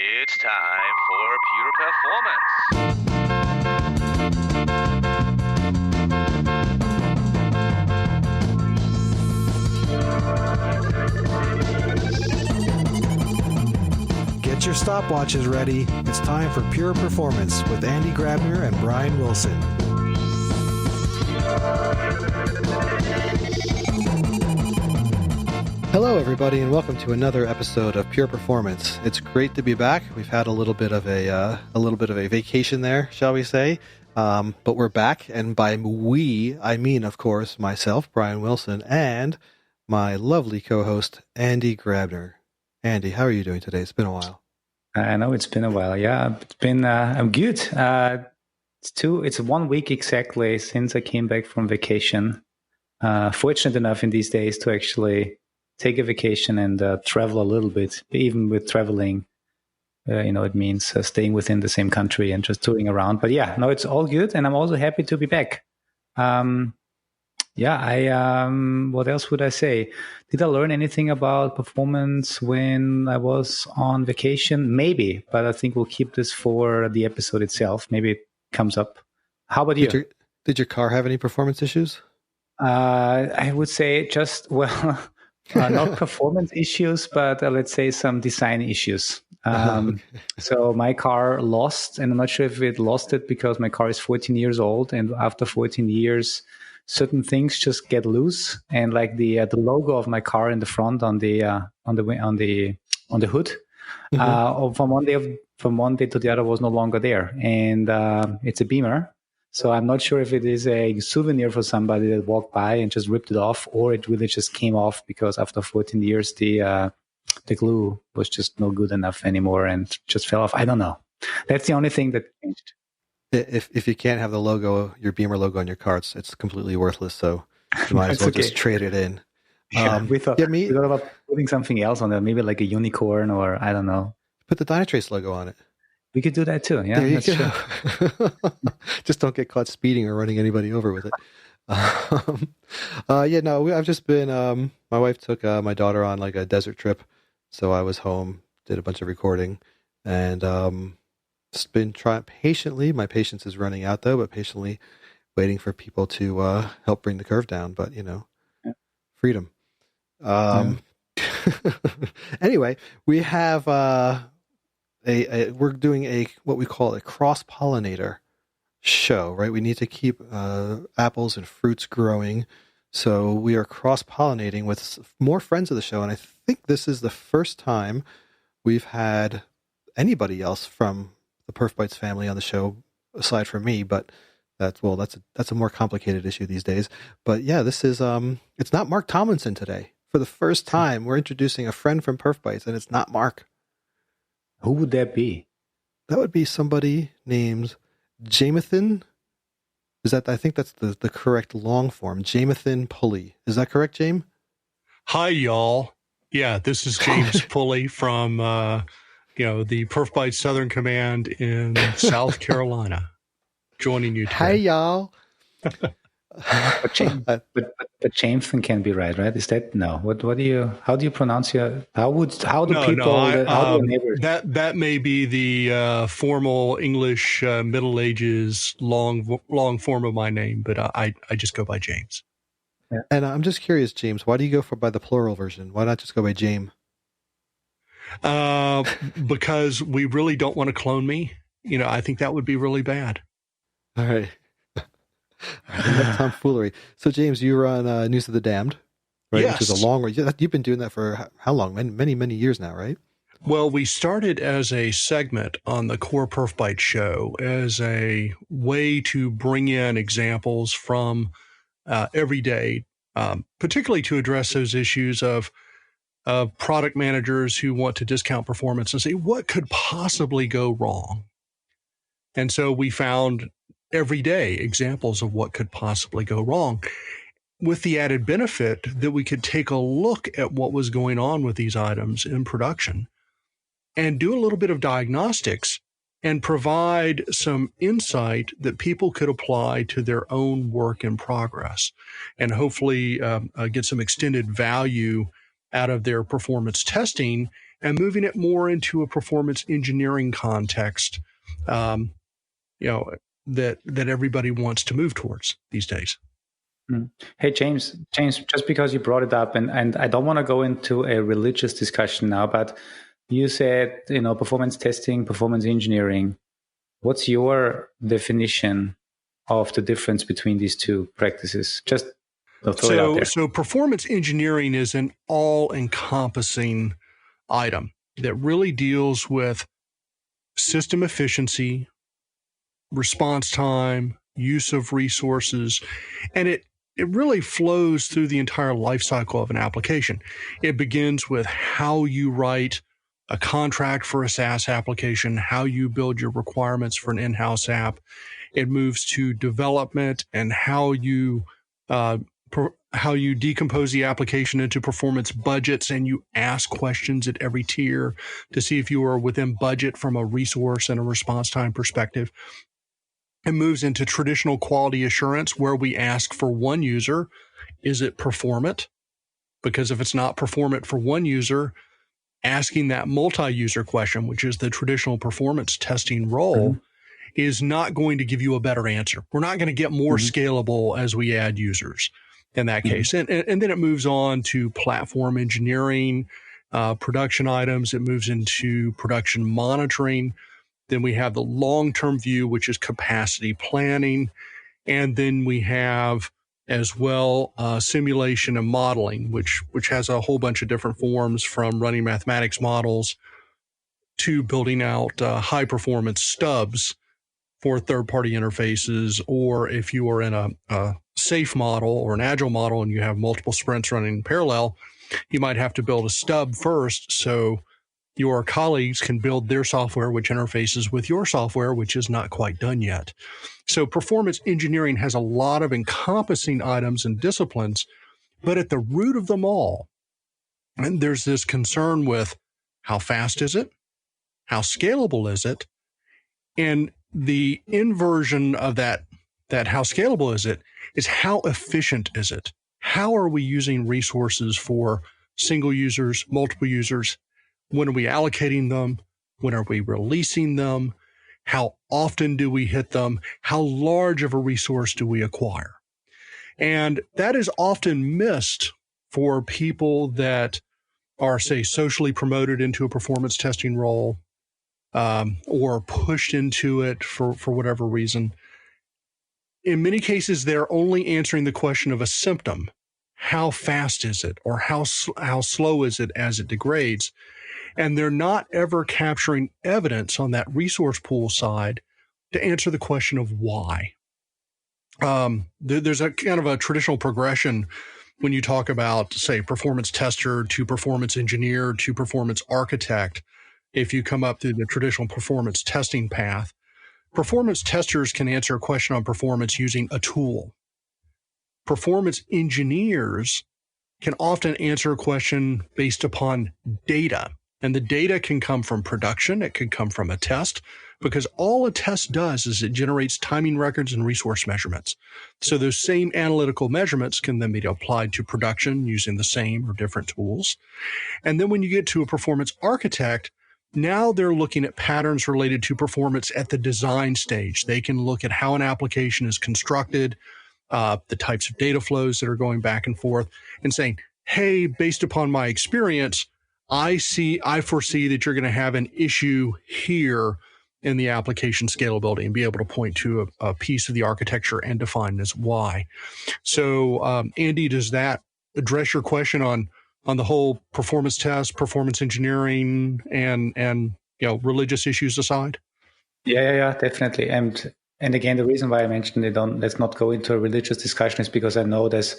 It's time for Pure Performance. Get your stopwatches ready. It's time for Pure Performance with Andy Grabner and Brian Wilson. Hello, everybody, and welcome to another episode of Pure Performance. It's great to be back. We've had a little bit of a vacation there, shall we say? But we're back, and by we, I mean, of course, myself, Brian Wilson, and my lovely co-host, Andy Grabner. Andy, how are you doing today? It's been a while. I know it's been a while. Yeah, it's been. I'm good. It's 1 week exactly since I came back from vacation. Fortunate enough in these days to actually take a vacation and travel a little bit. Even with traveling, it means staying within the same country and just touring around. But yeah, no, it's all good, and I'm also happy to be back. What else would I say? Did I learn anything about performance when I was on vacation? Maybe, but I think we'll keep this for the episode itself. Maybe it comes up. How about you? Did your car have any performance issues? I would say not performance issues, but let's say some design issues. So my car lost, and I'm not sure if it lost it because my car is 14 years old, and after 14 years, certain things just get loose, and like the logo of my car in the front on the hood, from one day to the other was no longer there, and it's a Beamer. So I'm not sure if it is a souvenir for somebody that walked by and just ripped it off, or it really just came off because after 14 years, the glue was just no good enough anymore and just fell off. I don't know. That's the only thing that changed. If you can't have the logo, your Beamer logo on your car, it's completely worthless. So you might as well just trade it in. We thought about putting something else on there, maybe like a unicorn or I don't know. Put the Dynatrace logo on it. We could do that too. Yeah, that's true. Just don't get caught speeding or running anybody over with it. I've just been. My wife took my daughter on like a desert trip, so I was home, did a bunch of recording, and just been trying patiently. My patience is running out though, but patiently waiting for people to help bring the curve down. But freedom. Anyway, we have. We're doing what we call a cross-pollinator show, right? We need to keep apples and fruits growing. So we are cross-pollinating with more friends of the show. And I think this is the first time we've had anybody else from the PerfBytes family on the show aside from me. But that's a more complicated issue these days. But yeah, this is, it's not Mark Tomlinson today. For the first time, we're introducing a friend from PerfBytes, and it's not Mark. Who would that be? That would be somebody named Jamathan. I think that's the correct long form. Jamathan Pulley. Is that correct, James? Hi, y'all. Yeah, this is James Pulley from the PerfBytes Southern Command in South Carolina, joining you today. Hi, y'all. But Jameson can be right? Is that no? How do you pronounce your? How do neighbors? That may be the formal English Middle Ages long form of my name, but I just go by James. Yeah. And I'm just curious, James, why do you go by the plural version? Why not just go by James? Because we really don't want to clone me. I think that would be really bad. All right. Enough tomfoolery. So, James, you were on News of the Damned, right? Yes. Which is a long way. You've been doing that for how long? Many, many years now, right? Well, we started as a segment on the Core PerfBytes show as a way to bring in examples from every day, particularly to address those issues of product managers who want to discount performance and say, what could possibly go wrong? And so we found everyday examples of what could possibly go wrong, with the added benefit that we could take a look at what was going on with these items in production and do a little bit of diagnostics and provide some insight that people could apply to their own work in progress and hopefully get some extended value out of their performance testing and moving it more into a performance engineering context, that everybody wants to move towards these days. Hey, James, just because you brought it up, and I don't want to go into a religious discussion now, but you said, performance testing, performance engineering. What's your definition of the difference between these two practices? Just throw it out there. So performance engineering is an all-encompassing item that really deals with system efficiency, response time, use of resources, and it really flows through the entire life cycle of an application. It begins with how you write a contract for a SaaS application, how you build your requirements for an in-house app. It moves to development and how you decompose the application into performance budgets, and you ask questions at every tier to see if you are within budget from a resource and a response time perspective. It moves into traditional quality assurance, where we ask for one user, is it performant? Because if it's not performant for one user, asking that multi-user question, which is the traditional performance testing role, is not going to give you a better answer. We're not going to get more scalable as we add users in that case. And then it moves on to platform engineering, production items. It moves into production monitoring. Then we have the long-term view, which is capacity planning. And then we have as well simulation and modeling, which has a whole bunch of different forms, from running mathematics models to building out high-performance stubs for third-party interfaces. Or if you are in a safe model or an agile model and you have multiple sprints running in parallel, you might have to build a stub first so your colleagues can build their software, which interfaces with your software, which is not quite done yet. So performance engineering has a lot of encompassing items and disciplines, but at the root of them all, and there's this concern with how fast is it? How scalable is it? And the inversion of that how scalable is it is how efficient is it? How are we using resources for single users, multiple users? When are we allocating them? When are we releasing them? How often do we hit them? How large of a resource do we acquire? And that is often missed for people that are, say, socially promoted into a performance testing role, or pushed into it for whatever reason. In many cases, they're only answering the question of a symptom. How fast is it? Or how slow is it as it degrades? And they're not ever capturing evidence on that resource pool side to answer the question of why. There's a kind of a traditional progression when you talk about, say, performance tester to performance engineer to performance architect. If you come up through the traditional performance testing path, performance testers can answer a question on performance using a tool. Performance engineers can often answer a question based upon data. And the data can come from production. It can come from a test, because all a test does is it generates timing records and resource measurements. So those same analytical measurements can then be applied to production using the same or different tools. And then when you get to a performance architect, now they're looking at patterns related to performance at the design stage. They can look at how an application is constructed, the types of data flows that are going back and forth, and saying, hey, based upon my experience, I foresee that you're going to have an issue here in the application scalability, and be able to point to a piece of the architecture and define as why. So, Andy, does that address your question on the whole performance test, performance engineering, and religious issues aside? Yeah, definitely. And again, the reason why I mentioned it, let's not go into a religious discussion, is because I know there's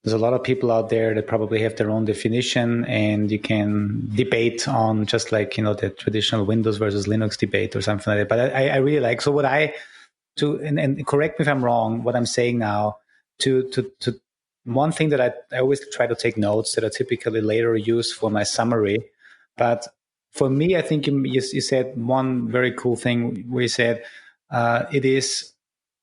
a lot of people out there that probably have their own definition, and you can debate on, just like, the traditional Windows versus Linux debate or something like that. But I really like, so what and correct me if I'm wrong, what I'm saying now, to one thing that I always try to take notes that I typically later use for my summary. But for me, I think you said one very cool thing where you said, it is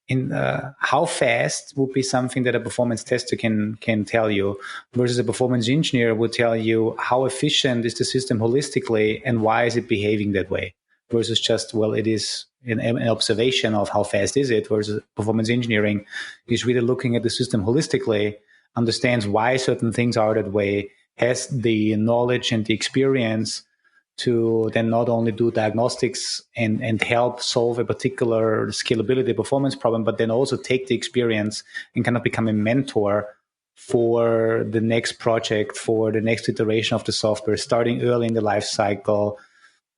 how fast would be something that a performance tester can tell you, versus a performance engineer would tell you how efficient is the system holistically and why is it behaving that way, versus just, well, it is an observation of how fast is it, versus performance engineering is really looking at the system holistically, understands why certain things are that way, has the knowledge and the experience to then not only do diagnostics and help solve a particular scalability performance problem, but then also take the experience and kind of become a mentor for the next project, for the next iteration of the software, starting early in the life cycle.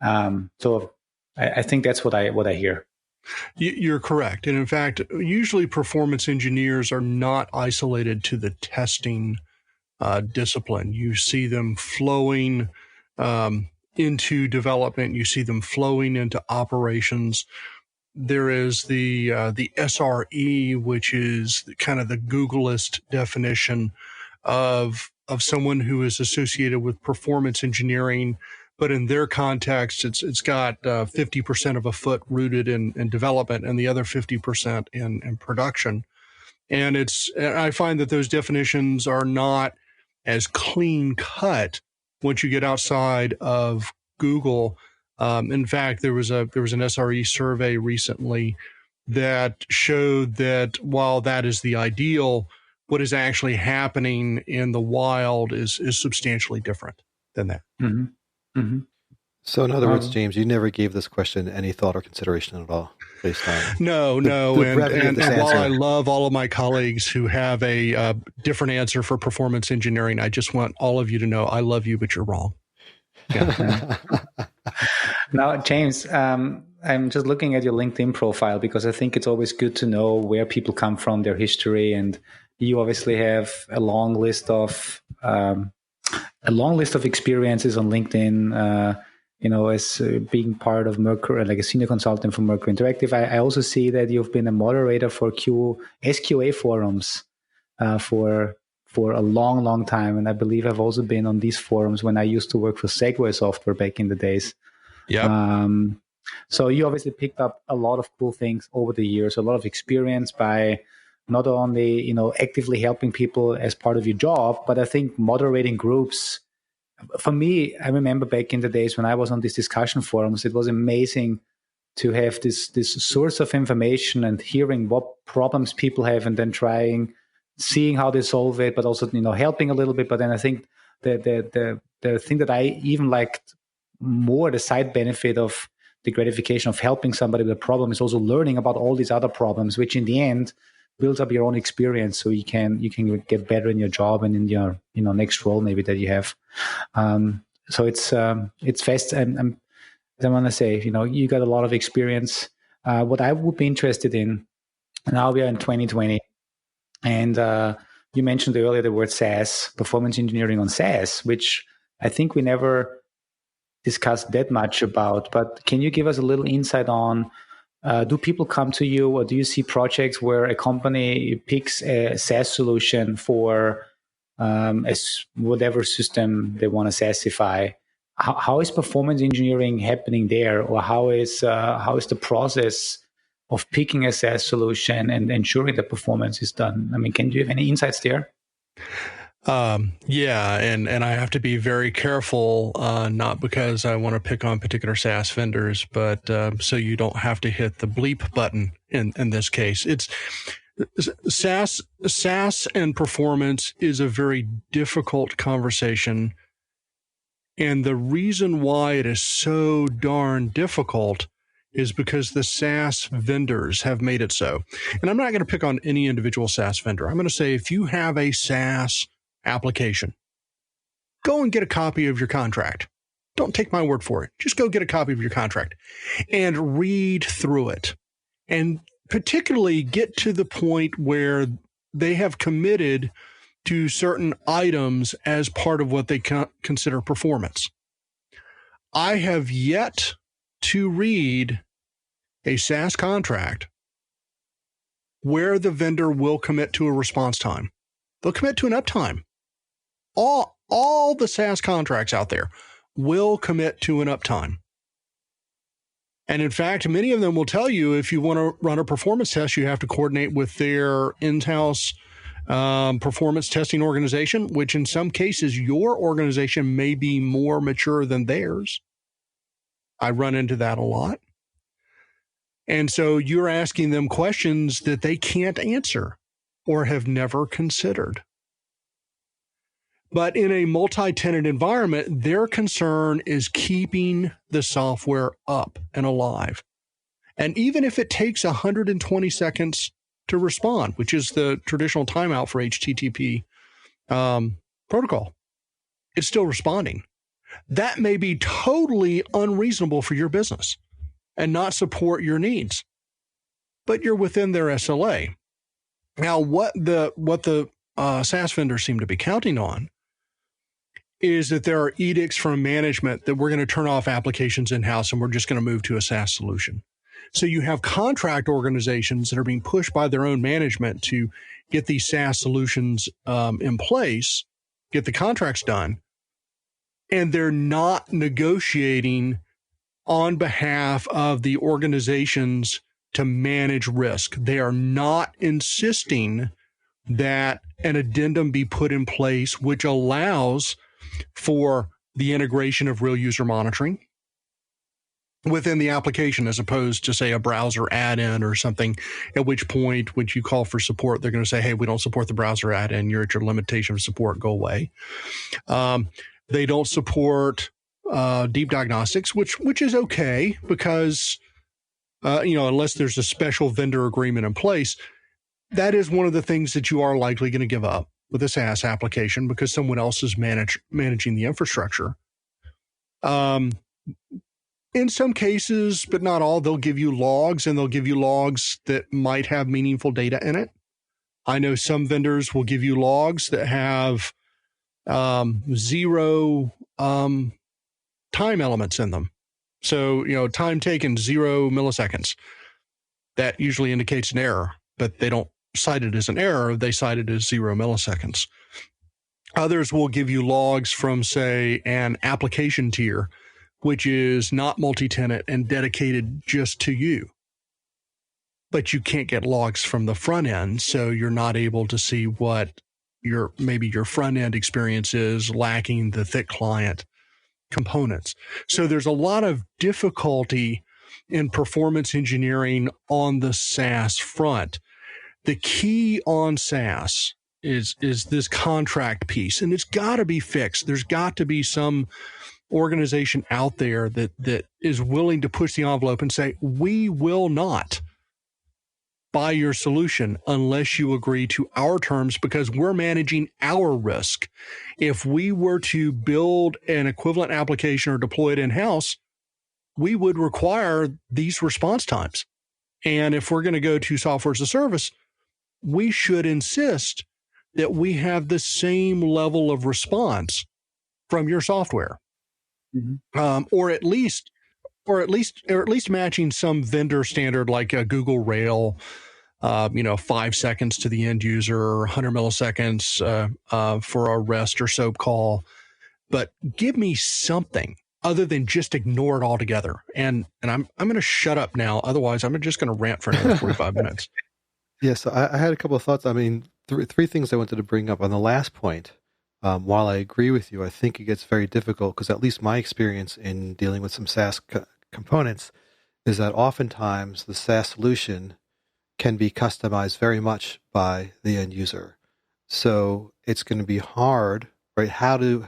So I think that's what I hear. You're correct. And in fact, usually performance engineers are not isolated to the testing discipline. You see them flowing into development. You see them flowing into operations. There is the SRE, which is kind of the Googlist definition of someone who is associated with performance engineering, but in their context, it's got 50% of a foot rooted in development and the other 50% in production. And I find that those definitions are not as clean cut once you get outside of Google. In fact, there was an SRE survey recently that showed that while that is the ideal, what is actually happening in the wild is substantially different than that. Mm-hmm. Mm-hmm. So in other words, James, you never gave this question any thought or consideration at all based on No. And while I love all of my colleagues who have a different answer for performance engineering, I just want all of you to know I love you, but you're wrong. Yeah. Now, James, I'm just looking at your LinkedIn profile because I think it's always good to know where people come from, their history, and you obviously have a long list of experiences on LinkedIn. As being part of Mercury, like a senior consultant for Mercury Interactive. I also see that you've been a moderator for SQA forums for a long, long time. And I believe I've also been on these forums when I used to work for Segway Software back in the days. Yeah. So you obviously picked up a lot of cool things over the years, a lot of experience by not only, actively helping people as part of your job, but I think moderating groups. For me, I remember back in the days when I was on these discussion forums, it was amazing to have this source of information and hearing what problems people have and then seeing how they solve it, but also, helping a little bit. But then I think the thing that I even liked more, the side benefit of the gratification of helping somebody with a problem, is also learning about all these other problems, which in the end builds up your own experience, so you can get better in your job and in your next role maybe that you have. So it's fast. And I want to say, you got a lot of experience. What I would be interested in, now we are in 2020, and you mentioned earlier the word SaaS, performance engineering on SaaS, which I think we never discussed that much about. But can you give us a little insight on? Do people come to you, or do you see projects where a company picks a SaaS solution for whatever system they want to SaaSify? How is performance engineering happening there, or how is the process of picking a SaaS solution and ensuring that performance is done? I mean, can you have any insights there? Yeah, and I have to be very careful, not because I want to pick on particular SaaS vendors, but so you don't have to hit the bleep button in this case. It's SaaS and performance is a very difficult conversation. And the reason why it is so darn difficult is because the SaaS vendors have made it so. And I'm not going to pick on any individual SaaS vendor. I'm going to say, if you have a SaaS application, go and get a copy of your contract. Don't take my word for it. Just go get a copy of your contract and read through it. And particularly get to the point where they have committed to certain items as part of what they consider performance. I have yet to read a SaaS contract where the vendor will commit to a response time. They'll commit to an uptime. All the SaaS contracts out there will commit to an uptime. And in fact, many of them will tell you if you want to run a performance test, you have to coordinate with their in-house performance testing organization, which in some cases, your organization may be more mature than theirs. I run into that a lot. And so you're asking them questions that they can't answer or have never considered. But in a multi-tenant environment, their concern is keeping the software up and alive. And even if it takes 120 seconds to respond, which is the traditional timeout for HTTP protocol, it's still responding. That may be totally unreasonable for your business and not support your needs, but you're within their SLA. Now, what the SaaS vendors seem to be counting on is that there are edicts from management that we're going to turn off applications in-house and we're just going to move to a SaaS solution. So you have contract organizations that are being pushed by their own management to get these SaaS solutions in place, get the contracts done, and they're not negotiating on behalf of the organizations to manage risk. They are not insisting that an addendum be put in place which allows for the integration of real user monitoring within the application, as opposed to, say, a browser add-in or something, at which point, when you call for support, they're going to say, hey, we don't support the browser add-in. You're at your limitation of support. Go away. They don't support deep diagnostics, which is okay because, unless there's a special vendor agreement in place, that is one of the things that you are likely going to give up with a SaaS application because someone else is managing the infrastructure. In some cases, but not all, they'll give you logs, and they'll give you logs that might have meaningful data in it. I know some vendors will give you logs that have zero time elements in them. So, time taken 0 milliseconds. That usually indicates an error, but they don't cite it as an error. They cite it as 0 milliseconds. Others will give you logs from, say, an application tier, which is not multi-tenant and dedicated just to you. But you can't get logs from the front end, so you're not able to see what your front end experience is, lacking the thick client components. So there's a lot of difficulty in performance engineering on the SaaS front. The key on SaaS is this contract piece, and it's got to be fixed. There's got to be some organization out there that is willing to push the envelope and say, we will not buy your solution unless you agree to our terms because we're managing our risk. If we were to build an equivalent application or deploy it in-house, we would require these response times. And if we're going to go to software as a service, we should insist that we have the same level of response from your software. Mm-hmm. Or at least matching some vendor standard like a Google Rail, 5 seconds to the end user, 100 milliseconds for a REST or SOAP call. But give me something other than just ignore it altogether. And I'm going to shut up now. Otherwise, I'm just going to rant for another 45 minutes. Yeah, so I had a couple of thoughts. I mean, three things I wanted to bring up on the last point. While I agree with you, I think it gets very difficult because at least my experience in dealing with some SaaS components is that oftentimes the SaaS solution can be customized very much by the end user. So it's going to be hard, right? And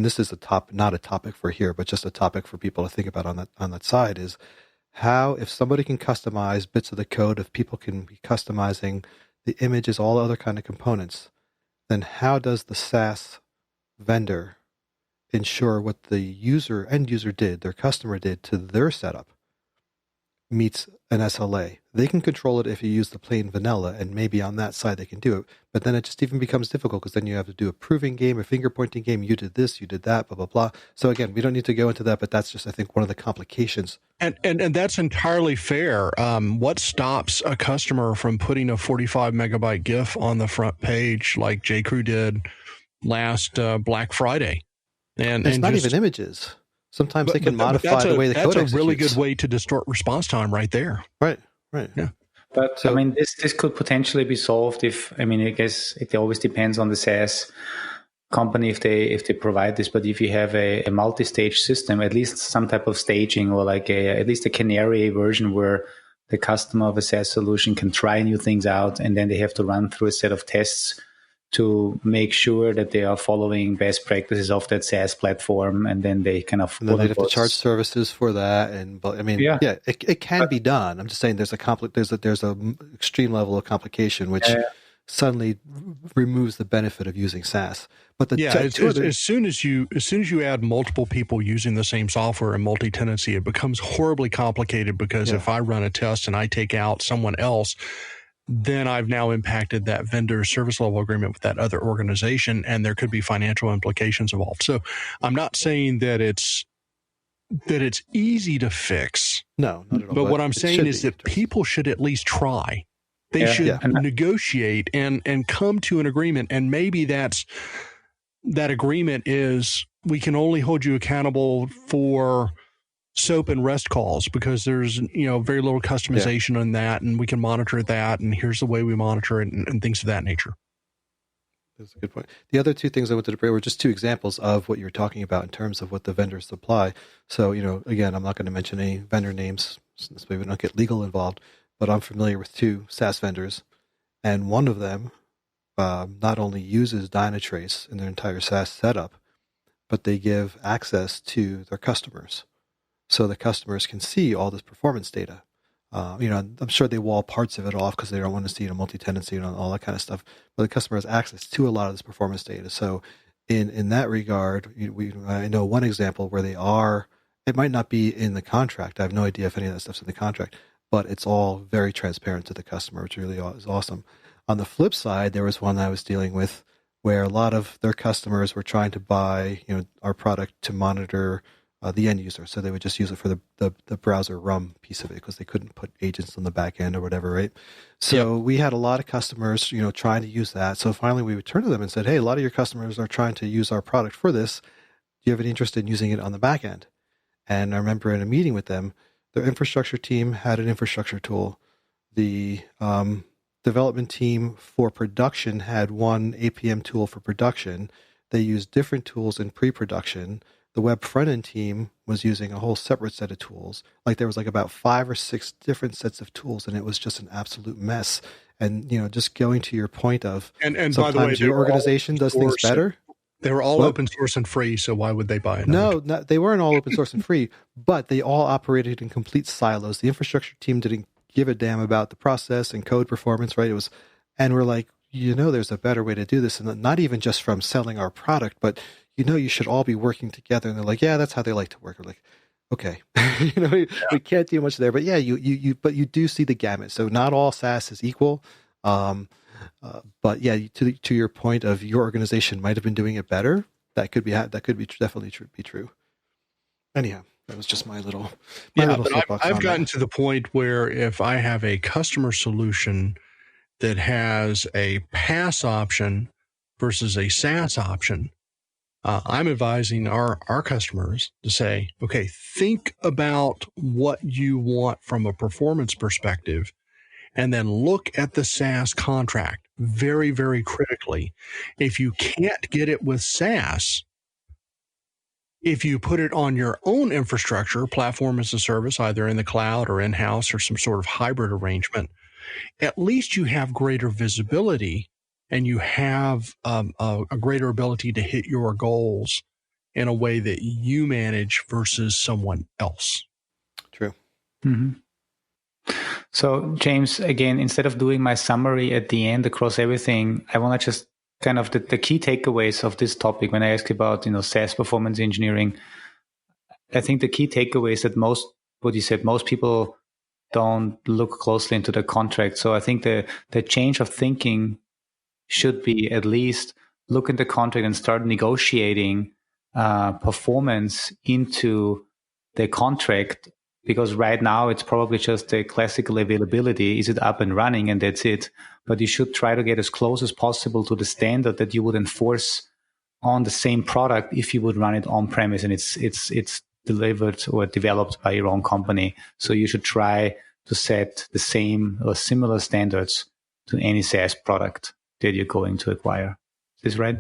this is not a topic for here, but just a topic for people to think about on that side is how, if somebody can customize bits of the code, if people can be customizing the images, all other kind of components, then how does the SaaS vendor ensure what the end user did, their customer did to their setup meets an SLA? They can control it if you use the plain vanilla, and maybe on that side they can do it. But then it just even becomes difficult because then you have to do a proving game, a finger pointing game. You did this, you did that, blah, blah, blah. So again, we don't need to go into that, but that's just, I think, one of the complications. And that's entirely fair. What stops a customer from putting a 45 megabyte GIF on the front page like JCrew did last Black Friday? And it's not even images. Sometimes they can modify the way the code executes. That's a really good way to distort response time right there. Right. Yeah. But so, I mean, this could potentially be solved I guess it always depends on the SaaS company if they provide this. But if you have a multi-stage system, at least some type of staging, or like at least a canary version where the customer of a SaaS solution can try new things out, and then they have to run through a set of tests to make sure that they are following best practices of that SaaS platform, and then they kind of. And then they have to charge services for that, but I mean, it can be done. I'm just saying there's a extreme level of complication which suddenly removes the benefit of using SaaS. But as soon as you add multiple people using the same software and multi-tenancy, it becomes horribly complicated, because if I run a test and I take out someone else, then I've now impacted that vendor service level agreement with that other organization, and there could be financial implications involved. So I'm not saying that it's easy to fix. No, not at all. But what I'm saying is that people should at least try. They should negotiate and come to an agreement. And maybe that agreement is, we can only hold you accountable for SOAP and REST calls, because there's very little customization on that, and we can monitor that, and here's the way we monitor it, and things of that nature. That's a good point. The other two things I wanted to bring were just two examples of what you're talking about in terms of what the vendors supply. So, again, I'm not going to mention any vendor names since we don't get legal involved, but I'm familiar with two SaaS vendors, and one of them not only uses Dynatrace in their entire SaaS setup, but they give access to their customers. So the customers can see all this performance data. I'm sure they wall parts of it off because they don't want to see multi-tenancy and all that kind of stuff. But the customer has access to a lot of this performance data. So in that regard, I know one example where they are. It might not be in the contract. I have no idea if any of that stuff's in the contract, but it's all very transparent to the customer, which really is awesome. On the flip side, there was one I was dealing with where a lot of their customers were trying to buy our product to monitor the end user. So they would just use it for the browser RUM piece of it, because they couldn't put agents on the back end or whatever, right? So we had a lot of customers, trying to use that. So finally we would turn to them and said, hey, a lot of your customers are trying to use our product for this. Do you have any interest in using it on the back end? And I remember in a meeting with them, their infrastructure team had an infrastructure tool. The development team for production had one APM tool for production. They used different tools in pre-production. The web front-end team was using a whole separate set of tools. Like there was about 5 or 6 different sets of tools, and it was just an absolute mess. And, just going to your point of and sometimes by the way, your organization does things better. They were all open source and free, so why would they buy it? No, they weren't all open source and free, but they all operated in complete silos. The infrastructure team didn't give a damn about the process and code performance, right? And we're like, there's a better way to do this, and not even just from selling our product, but you should all be working together. And they're like, yeah, that's how they like to work. We're like, okay, we can't do much there, but yeah, but you do see the gamut. So not all SaaS is equal. But yeah, to your point of your organization might have been doing it better. That could be definitely be true. Anyhow, that was just my little but I've gotten to the point where if I have a customer solution that has a PaaS option versus a SaaS option, I'm advising our customers to say, okay, think about what you want from a performance perspective, and then look at the SaaS contract very, very critically. If you can't get it with SaaS, if you put it on your own infrastructure, platform as a service, either in the cloud or in-house or some sort of hybrid arrangement, at least you have greater visibility and you have a greater ability to hit your goals in a way that you manage versus someone else. True. Mm-hmm. So, James, again, instead of doing my summary at the end across everything, I want to just kind of the key takeaways of this topic when I ask about, SaaS performance engineering. I think the key takeaway is that most people don't look closely into the contract. So I think the change of thinking should be at least look in the contract and start negotiating performance into the contract, because right now it's probably just a classical availability. Is it up and running, and that's it? But you should try to get as close as possible to the standard that you would enforce on the same product if you would run it on premise. And it's delivered or developed by your own company. So you should try to set the same or similar standards to any SaaS product that you're going to acquire. Is this right?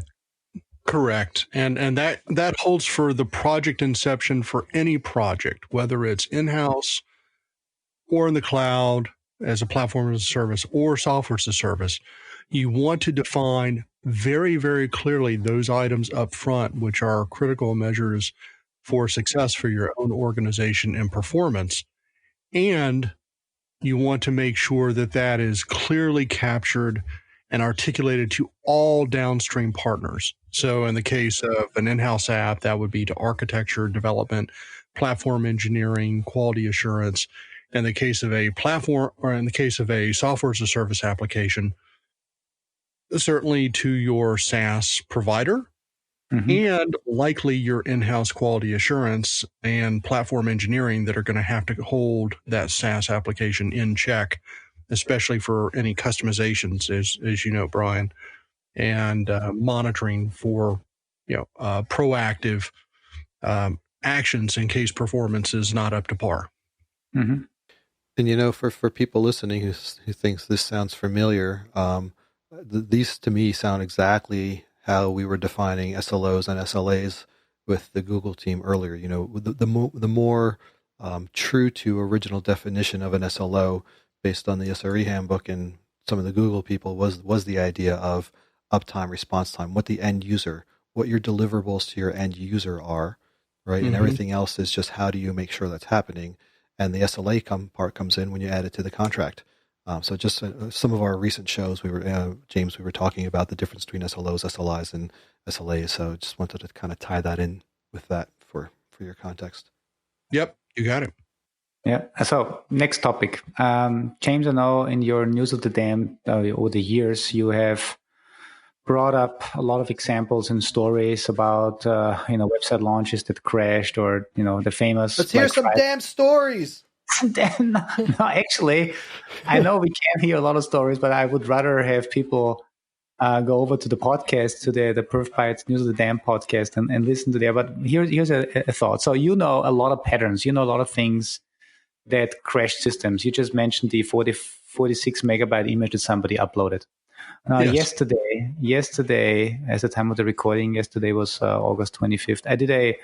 Correct. And that holds for the project inception for any project, whether it's in-house or in the cloud as a platform as a service or software as a service. You want to define very, very clearly those items up front, which are critical measures for success for your own organization and performance. And you want to make sure that that is clearly captured and articulated to all downstream partners. So in the case of an in-house app, that would be to architecture, development, platform engineering, quality assurance. In the case of a platform, or in the case of a software as a service application, certainly to your SaaS provider, and likely your in-house quality assurance and platform engineering that are going to have to hold that SaaS application in check, especially for any customizations, as you know, Brian, and monitoring for proactive actions in case performance is not up to par. Mm-hmm. And for people listening who thinks this sounds familiar, these to me sound exactly how we were defining SLOs and SLAs with the Google team earlier. The more true to original definition of an SLO based on the SRE handbook and some of the Google people was the idea of uptime, response time, what the end user, what your deliverables to your end user are, right? And everything else is just how do you make sure that's happening. And the SLA part comes in when you add it to the contract. So just some of our recent shows, James, we were talking about the difference between SLOs, SLIs, and SLAs. So just wanted to kind of tie that in with that for your context. Yep, you got it. Yeah. So next topic, James, I know in your News of the Dam over the years, you have brought up a lot of examples and stories about website launches that crashed, or the famous. Let's hear some damn stories. No, actually, I know we can't hear a lot of stories, but I would rather have people go over to the podcast, to the PerfBytes News of the Dam podcast, and listen to there. But here's a thought. So a lot of patterns, a lot of things that crash systems. You just mentioned the 46 megabyte image that somebody uploaded. Yesterday, as the time of the recording, yesterday was August 25th. I did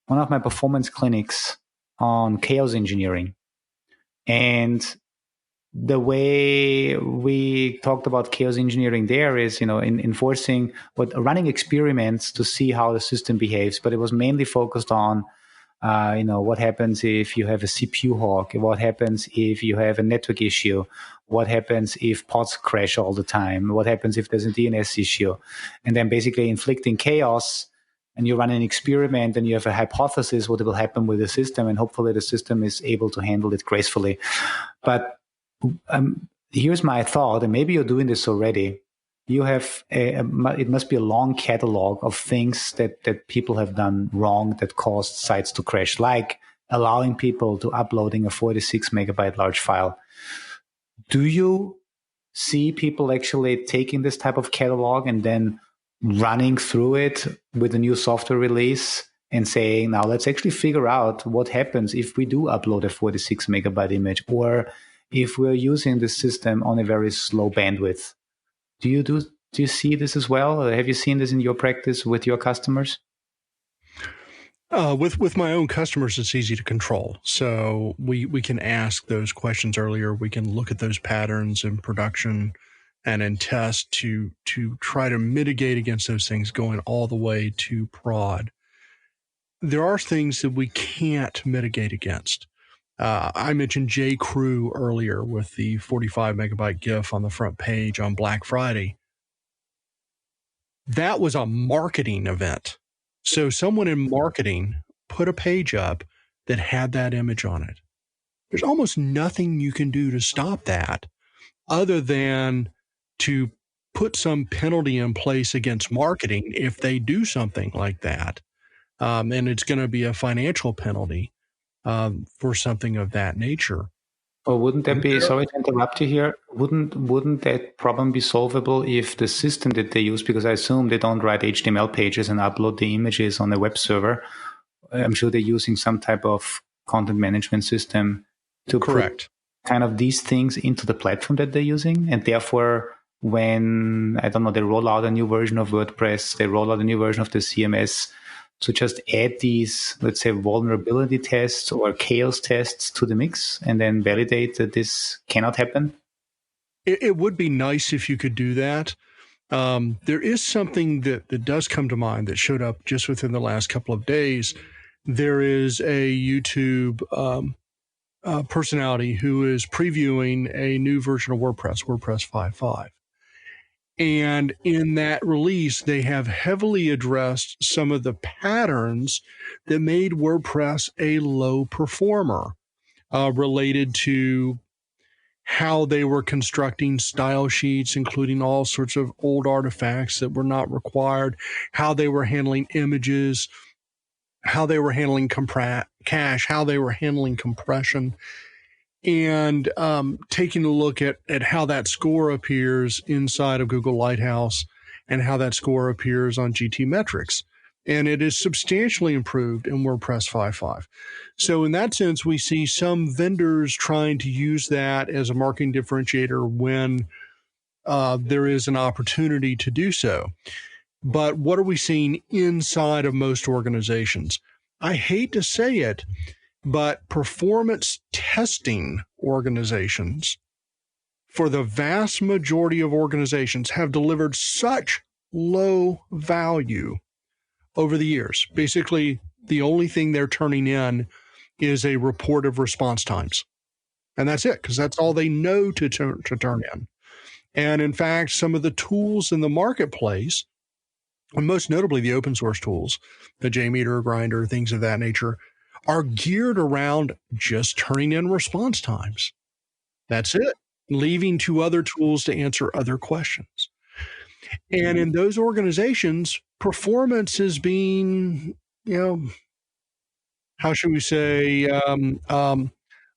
one of my performance clinics on chaos engineering. And the way we talked about chaos engineering there is, in enforcing running experiments to see how the system behaves. But it was mainly focused on, what happens if you have a CPU hog? What happens if you have a network issue? What happens if pods crash all the time? What happens if there's a DNS issue? And then basically inflicting chaos. And you run an experiment and you have a hypothesis what will happen with the system, and hopefully the system is able to handle it gracefully. But here's my thought, and maybe you're doing this already. You have it must be a long catalog of things that people have done wrong that caused sites to crash, like allowing people to uploading a 46 megabyte large file. Do you see people actually taking this type of catalog and then running through it with a new software release and saying, now let's actually figure out what happens if we do upload a 46 megabyte image, or if we're using the system on a very slow bandwidth? Do you see this as well? Or have you seen this in your practice with your customers? With my own customers, it's easy to control. So we can ask those questions earlier. We can look at those patterns in production and in test to try to mitigate against those things going all the way to prod. There are things that we can't mitigate against. I mentioned J. Crew earlier with the 45 megabyte GIF on the front page on Black Friday. That was a marketing event. So someone in marketing put a page up that had that image on it. There's almost nothing you can do to stop that other than to put some penalty in place against marketing if they do something like that. And it's going to be a financial penalty for something of that nature. Or wouldn't that be, sorry to interrupt you here, wouldn't that problem be solvable if the system that they use, because I assume they don't write HTML pages and upload the images on a web server, I'm sure they're using some type of content management system to Correct. put kind of these things into the platform that they're using. And therefore, when, I don't know, they roll out a new version of WordPress, they roll out a new version of the CMS, so just add these, let's say, vulnerability tests or chaos tests to the mix and then validate that this cannot happen. It would be nice if you could do that. There is something that does come to mind that showed up just within the last couple of days. There is a YouTube personality who is previewing a new version of WordPress 5.5. And in that release, they have heavily addressed some of the patterns that made WordPress a low performer, related to how they were constructing style sheets, including all sorts of old artifacts that were not required, how they were handling images, how they were handling cache, how they were handling compression, and taking a look at how that score appears inside of Google Lighthouse and how that score appears on GT Metrics. And it is substantially improved in WordPress 5.5. So in that sense, we see some vendors trying to use that as a marketing differentiator when there is an opportunity to do so. But what are we seeing inside of most organizations? I hate to say it, but performance testing organizations, for the vast majority of organizations, have delivered such low value over the years. Basically, the only thing they're turning in is a report of response times. And that's it, because that's all they know to turn in. And in fact, some of the tools in the marketplace, and most notably the open source tools, the JMeter, Grinder, things of that nature, are geared around just turning in response times. That's it, leaving to other tools to answer other questions. And in those organizations, performance is being, how should we say,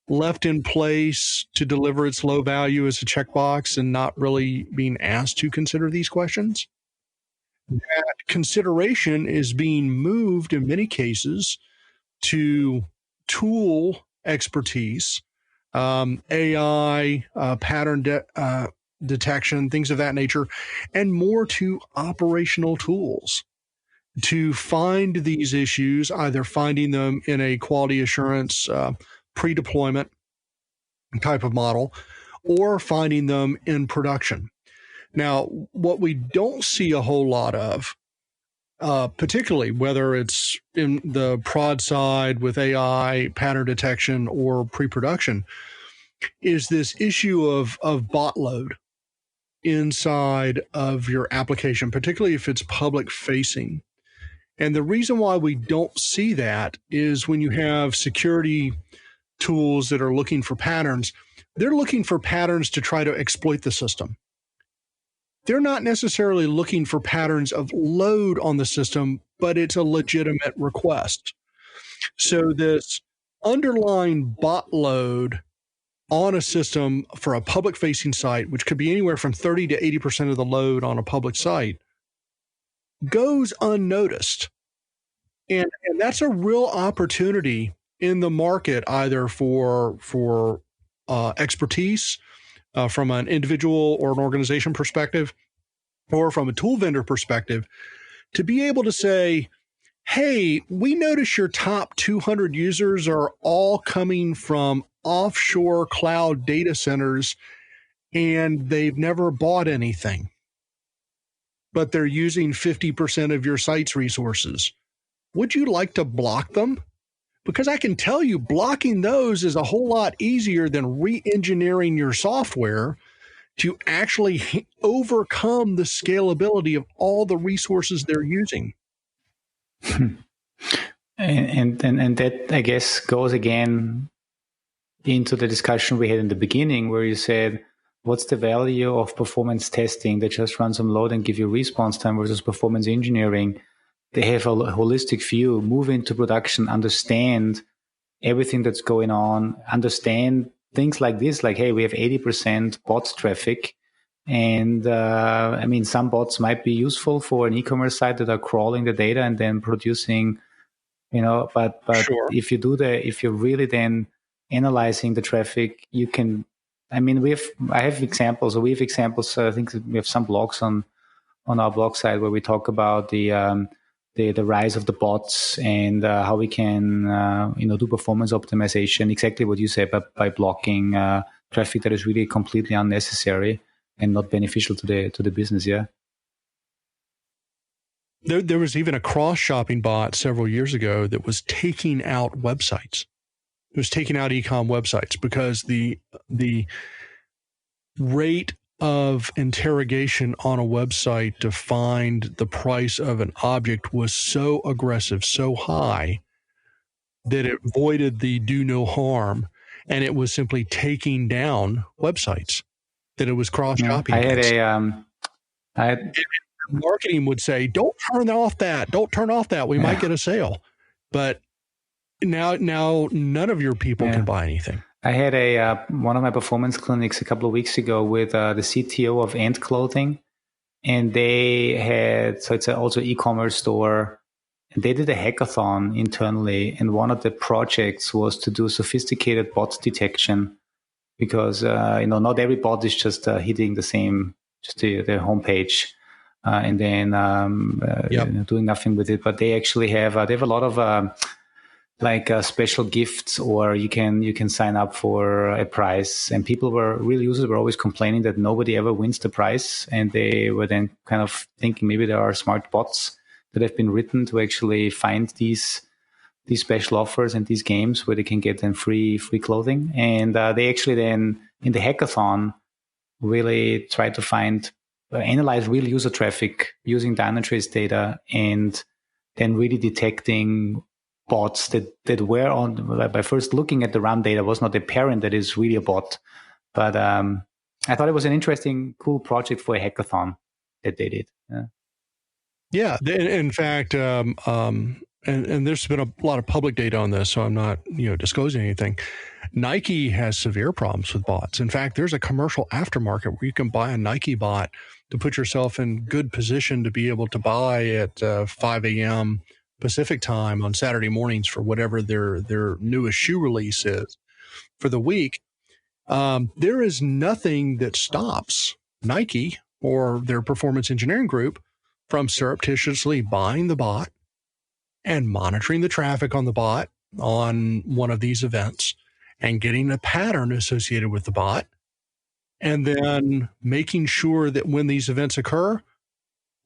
left in place to deliver its low value as a checkbox and not really being asked to consider these questions. That consideration is being moved in many cases to tool expertise, AI, pattern detection, things of that nature, and more to operational tools to find these issues, either finding them in a quality assurance pre-deployment type of model or finding them in production. Now, what we don't see a whole lot of, particularly whether it's in the prod side with AI, pattern detection, or pre-production, is this issue of bot load inside of your application, particularly if it's public facing. And the reason why we don't see that is when you have security tools that are looking for patterns, they're looking for patterns to try to exploit the system. They're not necessarily looking for patterns of load on the system, but it's a legitimate request. So this underlying bot load on a system for a public-facing site, which could be anywhere from 30 to 80% of the load on a public site, goes unnoticed. And that's a real opportunity in the market, either for expertise from an individual or an organization perspective, or from a tool vendor perspective, to be able to say, hey, we notice your top 200 users are all coming from offshore cloud data centers and they've never bought anything, but they're using 50% of your site's resources. Would you like to block them? Because I can tell you, blocking those is a whole lot easier than re-engineering your software to actually overcome the scalability of all the resources they're using. And that, I guess, goes again into the discussion we had in the beginning, where you said, what's the value of performance testing that just run some load and give you response time versus performance engineering? They have a holistic view, move into production, understand everything that's going on, understand things like this, like, hey, we have 80% bot traffic. And some bots might be useful for an e-commerce site that are crawling the data and then producing But Sure. if you're really then analyzing the traffic, you can. I mean, I have examples. We have examples. I think we have some blogs on our blog site where we talk about the rise of the bots and how we can do performance optimization. Exactly what you said, by blocking traffic that is really completely unnecessary and not beneficial to the business. Yeah. There was even a cross-shopping bot several years ago that was taking out websites. It was taking out e-com websites because the rate of interrogation on a website to find the price of an object was so aggressive, so high, that it voided the do no harm, and it was simply taking down websites that it was cross-shopping against. Marketing would say, don't turn off that. We might get a sale. But now none of your people can buy anything. I had one of my performance clinics a couple of weeks ago with the CTO of Ant Clothing, and they had, so it's also e-commerce store, and they did a hackathon internally, and one of the projects was to do sophisticated bot detection, because not every bot is just hitting the same, just the homepage. And then doing nothing with it, but they actually have a lot of special gifts, or you can sign up for a prize. And users were always complaining that nobody ever wins the prize, and they were then kind of thinking maybe there are smart bots that have been written to actually find these special offers and these games where they can get them free clothing. And they actually then in the hackathon really tried to analyze real user traffic using Dynatrace data, and then really detecting bots that were on, by first looking at the RAM data, was not apparent that it's really a bot. But I thought it was an interesting, cool project for a hackathon that they did. Yeah. In fact, and there's been a lot of public data on this, so I'm not disclosing anything. Nike has severe problems with bots. In fact, there's a commercial aftermarket where you can buy a Nike bot to put yourself in good position to be able to buy at 5 a.m. Pacific time on Saturday mornings for whatever their newest shoe release is for the week. There is nothing that stops Nike or their performance engineering group from surreptitiously buying the bot and monitoring the traffic on the bot on one of these events and getting a pattern associated with the bot, and then making sure that when these events occur,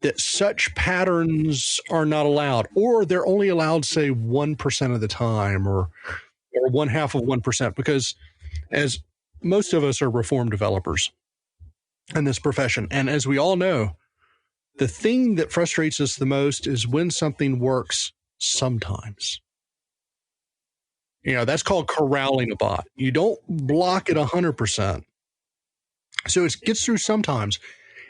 that such patterns are not allowed, or they're only allowed, say, 1% of the time, or 1/2 of 1%, because as most of us are reformed developers in this profession, and as we all know, the thing that frustrates us the most is when something works sometimes. That's called corralling a bot. You don't block it 100%. So it gets through sometimes.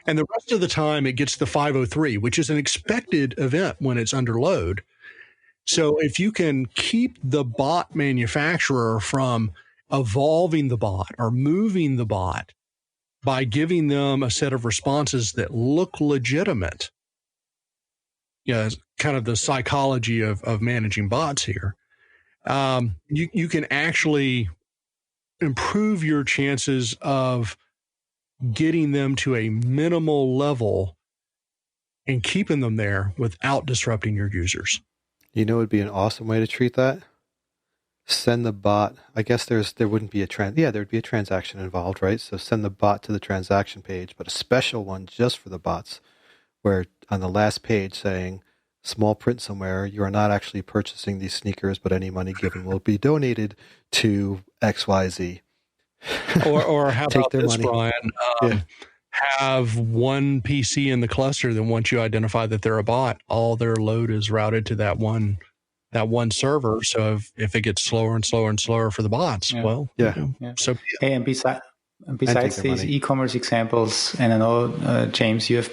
And the rest of the time, it gets the 503, which is an expected event when it's under load. So if you can keep the bot manufacturer from evolving the bot or moving the bot by giving them a set of responses that look legitimate, it's kind of the psychology of managing bots here. You can actually improve your chances of getting them to a minimal level and keeping them there without disrupting your users. It would be an awesome way to treat that. Send the bot. I guess there wouldn't be there'd be a transaction involved, right? So send the bot to the transaction page, but a special one just for the bots, where on the last page saying, small print somewhere, you are not actually purchasing these sneakers, but any money given will be donated to XYZ. Or how about this, money. Brian? Have one PC in the cluster that once you identify that they're a bot, all their load is routed to that one server. So if it gets slower and slower and slower for the bots, so hey, and besides these e-commerce examples, and I know James, you've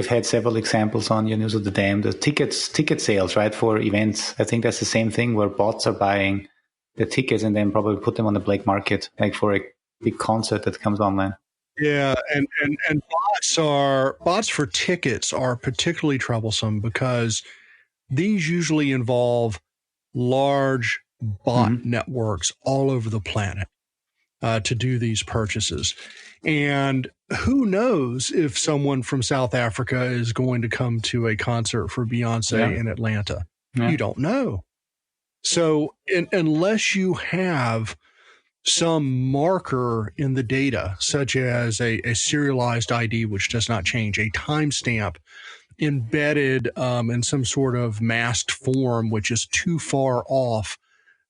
had several examples on your News of the Dam, the ticket sales, right, for events. I think that's the same thing where bots are buying the tickets and then probably put them on the black market, like for a big concert that comes online. Yeah, and bots for tickets are particularly troublesome because these usually involve large bot networks all over the planet to do these purchases. And who knows if someone from South Africa is going to come to a concert for Beyonce in Atlanta. You don't know. So unless you have some marker in the data, such as a serialized ID, which does not change, a timestamp embedded in some sort of masked form, which is too far off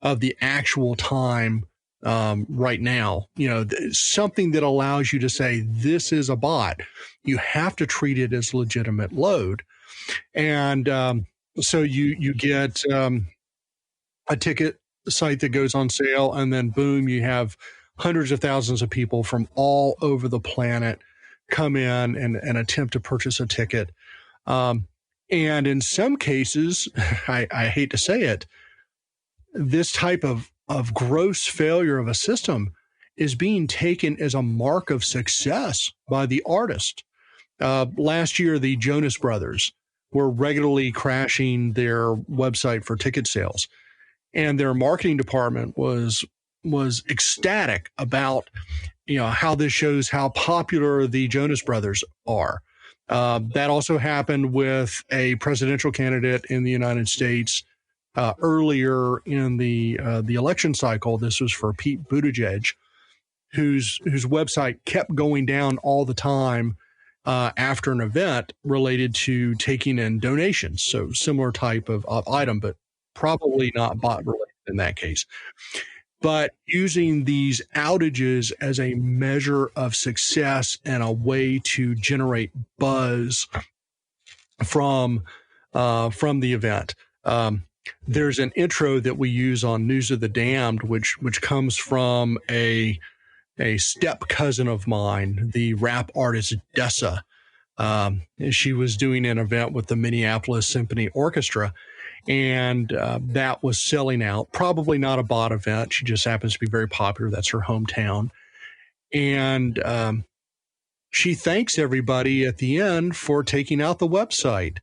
of the actual time right now, something that allows you to say this is a bot, you have to treat it as legitimate load. And so you get a ticket site that goes on sale, and then boom, you have hundreds of thousands of people from all over the planet come in and attempt to purchase a ticket. And in some cases, I hate to say it, this type of gross failure of a system is being taken as a mark of success by the artist. Last year, the Jonas Brothers were regularly crashing their website for ticket sales, and their marketing department was ecstatic about how this shows how popular the Jonas Brothers are. That also happened with a presidential candidate in the United States earlier in the election cycle. This was for Pete Buttigieg, whose website kept going down all the time after an event related to taking in donations. So similar type of item, but probably not bot related in that case. But using these outages as a measure of success and a way to generate buzz from the event. There's an intro that we use on News of the Damned, which comes from a step cousin of mine, the rap artist Dessa. She was doing an event with the Minneapolis Symphony Orchestra, and that was selling out. Probably not a bot event. She just happens to be very popular. That's her hometown. And she thanks everybody at the end for taking out the website.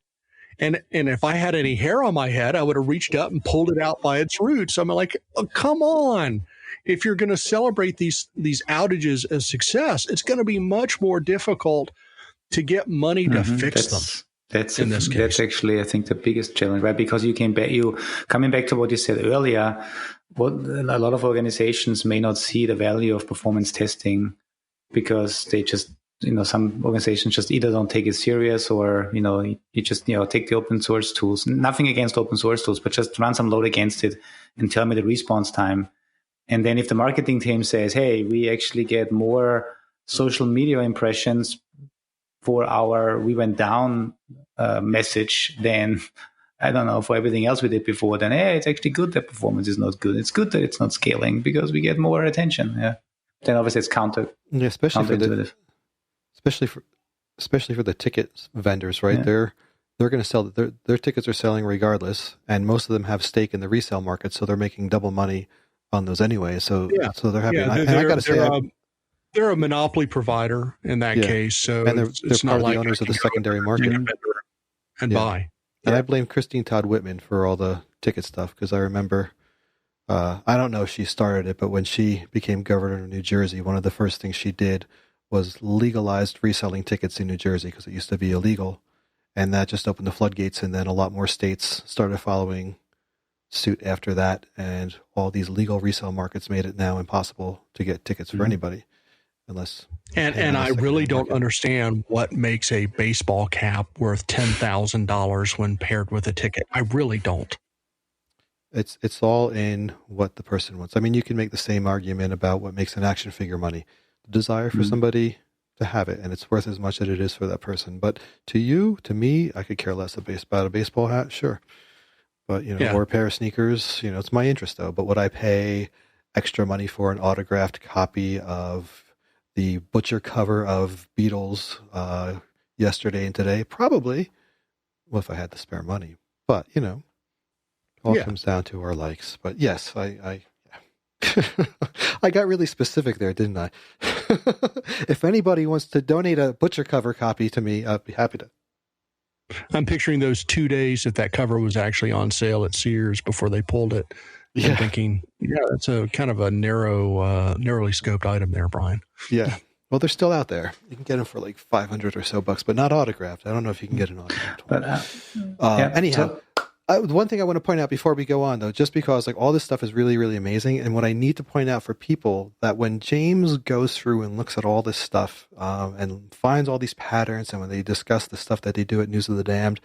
And if I had any hair on my head, I would have reached up and pulled it out by its roots. I'm like, oh, come on. If you're going to celebrate these outages as success, it's going to be much more difficult to get money to fix them. That's actually, I think, the biggest challenge, right? Because coming back to what you said earlier, what a lot of organizations may not see the value of performance testing because they just, some organizations just either don't take it serious or, you just, take the open source tools. Nothing against open source tools, but just run some load against it and tell me the response time. And then if the marketing team says, hey, we actually get more social media impressions for our "we went down" message, then I don't know, for everything else we did before, then hey, it's actually good that performance is not good. It's good that it's not scaling because we get more attention. Yeah. Then obviously it's counterintuitive. Especially for the ticket vendors, right? Yeah. They're going to sell their tickets are selling regardless, and most of them have stake in the resale market, so they're making double money on those anyway. So they're happy. Yeah, I got to say, they're a monopoly provider in that case. So and they're it's part not of like the owners of the secondary market and buy. And I blame Christine Todd Whitman for all the ticket stuff because I remember, I don't know if she started it, but when she became governor of New Jersey, one of the first things she did was legalized reselling tickets in New Jersey because it used to be illegal. And that just opened the floodgates, and then a lot more states started following suit after that, and all these legal resale markets made it now impossible to get tickets for anybody. And I really don't understand what makes a baseball cap worth $10,000 when paired with a ticket. I really don't. It's all in what the person wants. I mean, you can make the same argument about what makes an action figure money. The desire for somebody to have it, and it's worth as much as it is for that person. But to me, I could care less about a baseball hat, sure. But, or a pair of sneakers, it's my interest though. But would I pay extra money for an autographed copy of the butcher cover of Beatles yesterday and today? Probably. Well, if I had the spare money. But, all comes down to our likes. But yes, I I got really specific there, didn't I? If anybody wants to donate a butcher cover copy to me, I'd be happy to. I'm picturing those 2 days that cover was actually on sale at Sears before they pulled it. Yeah. And thinking, yeah, that's a kind of a narrowly scoped item there, Brian. Yeah. Well, they're still out there. You can get them for like $500 or so, but not autographed. I don't know if you can get an autographed one. But anyhow, one thing I want to point out before we go on, though, just because like all this stuff is really, really amazing, and what I need to point out for people that when James goes through and looks at all this stuff and finds all these patterns, and when they discuss the stuff that they do at News of the Damned,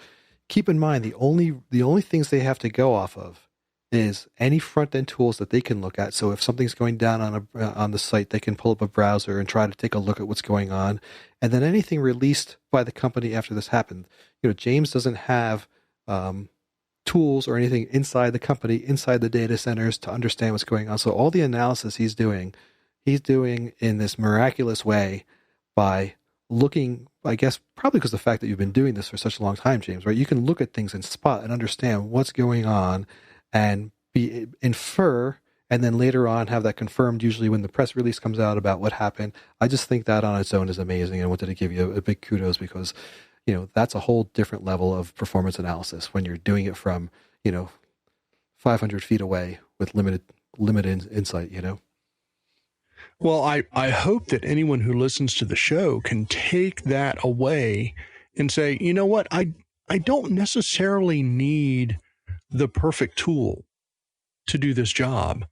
keep in mind the only things they have to go off of is any front-end tools that they can look at. So if something's going down on the site, they can pull up a browser and try to take a look at what's going on. And then anything released by the company after this happened. James doesn't have tools or anything inside the company, inside the data centers to understand what's going on. So all the analysis he's doing in this miraculous way by looking, I guess, probably because of the fact that you've been doing this for such a long time, James, right? You can look at things and spot and understand what's going on and infer, and then later on have that confirmed, usually when the press release comes out about what happened. I just think that on its own is amazing, and I wanted to give you a big kudos because, that's a whole different level of performance analysis when you're doing it from, 500 feet away with limited insight, Well, I hope that anyone who listens to the show can take that away and say, you know what, I don't necessarily need the perfect tool to do this job.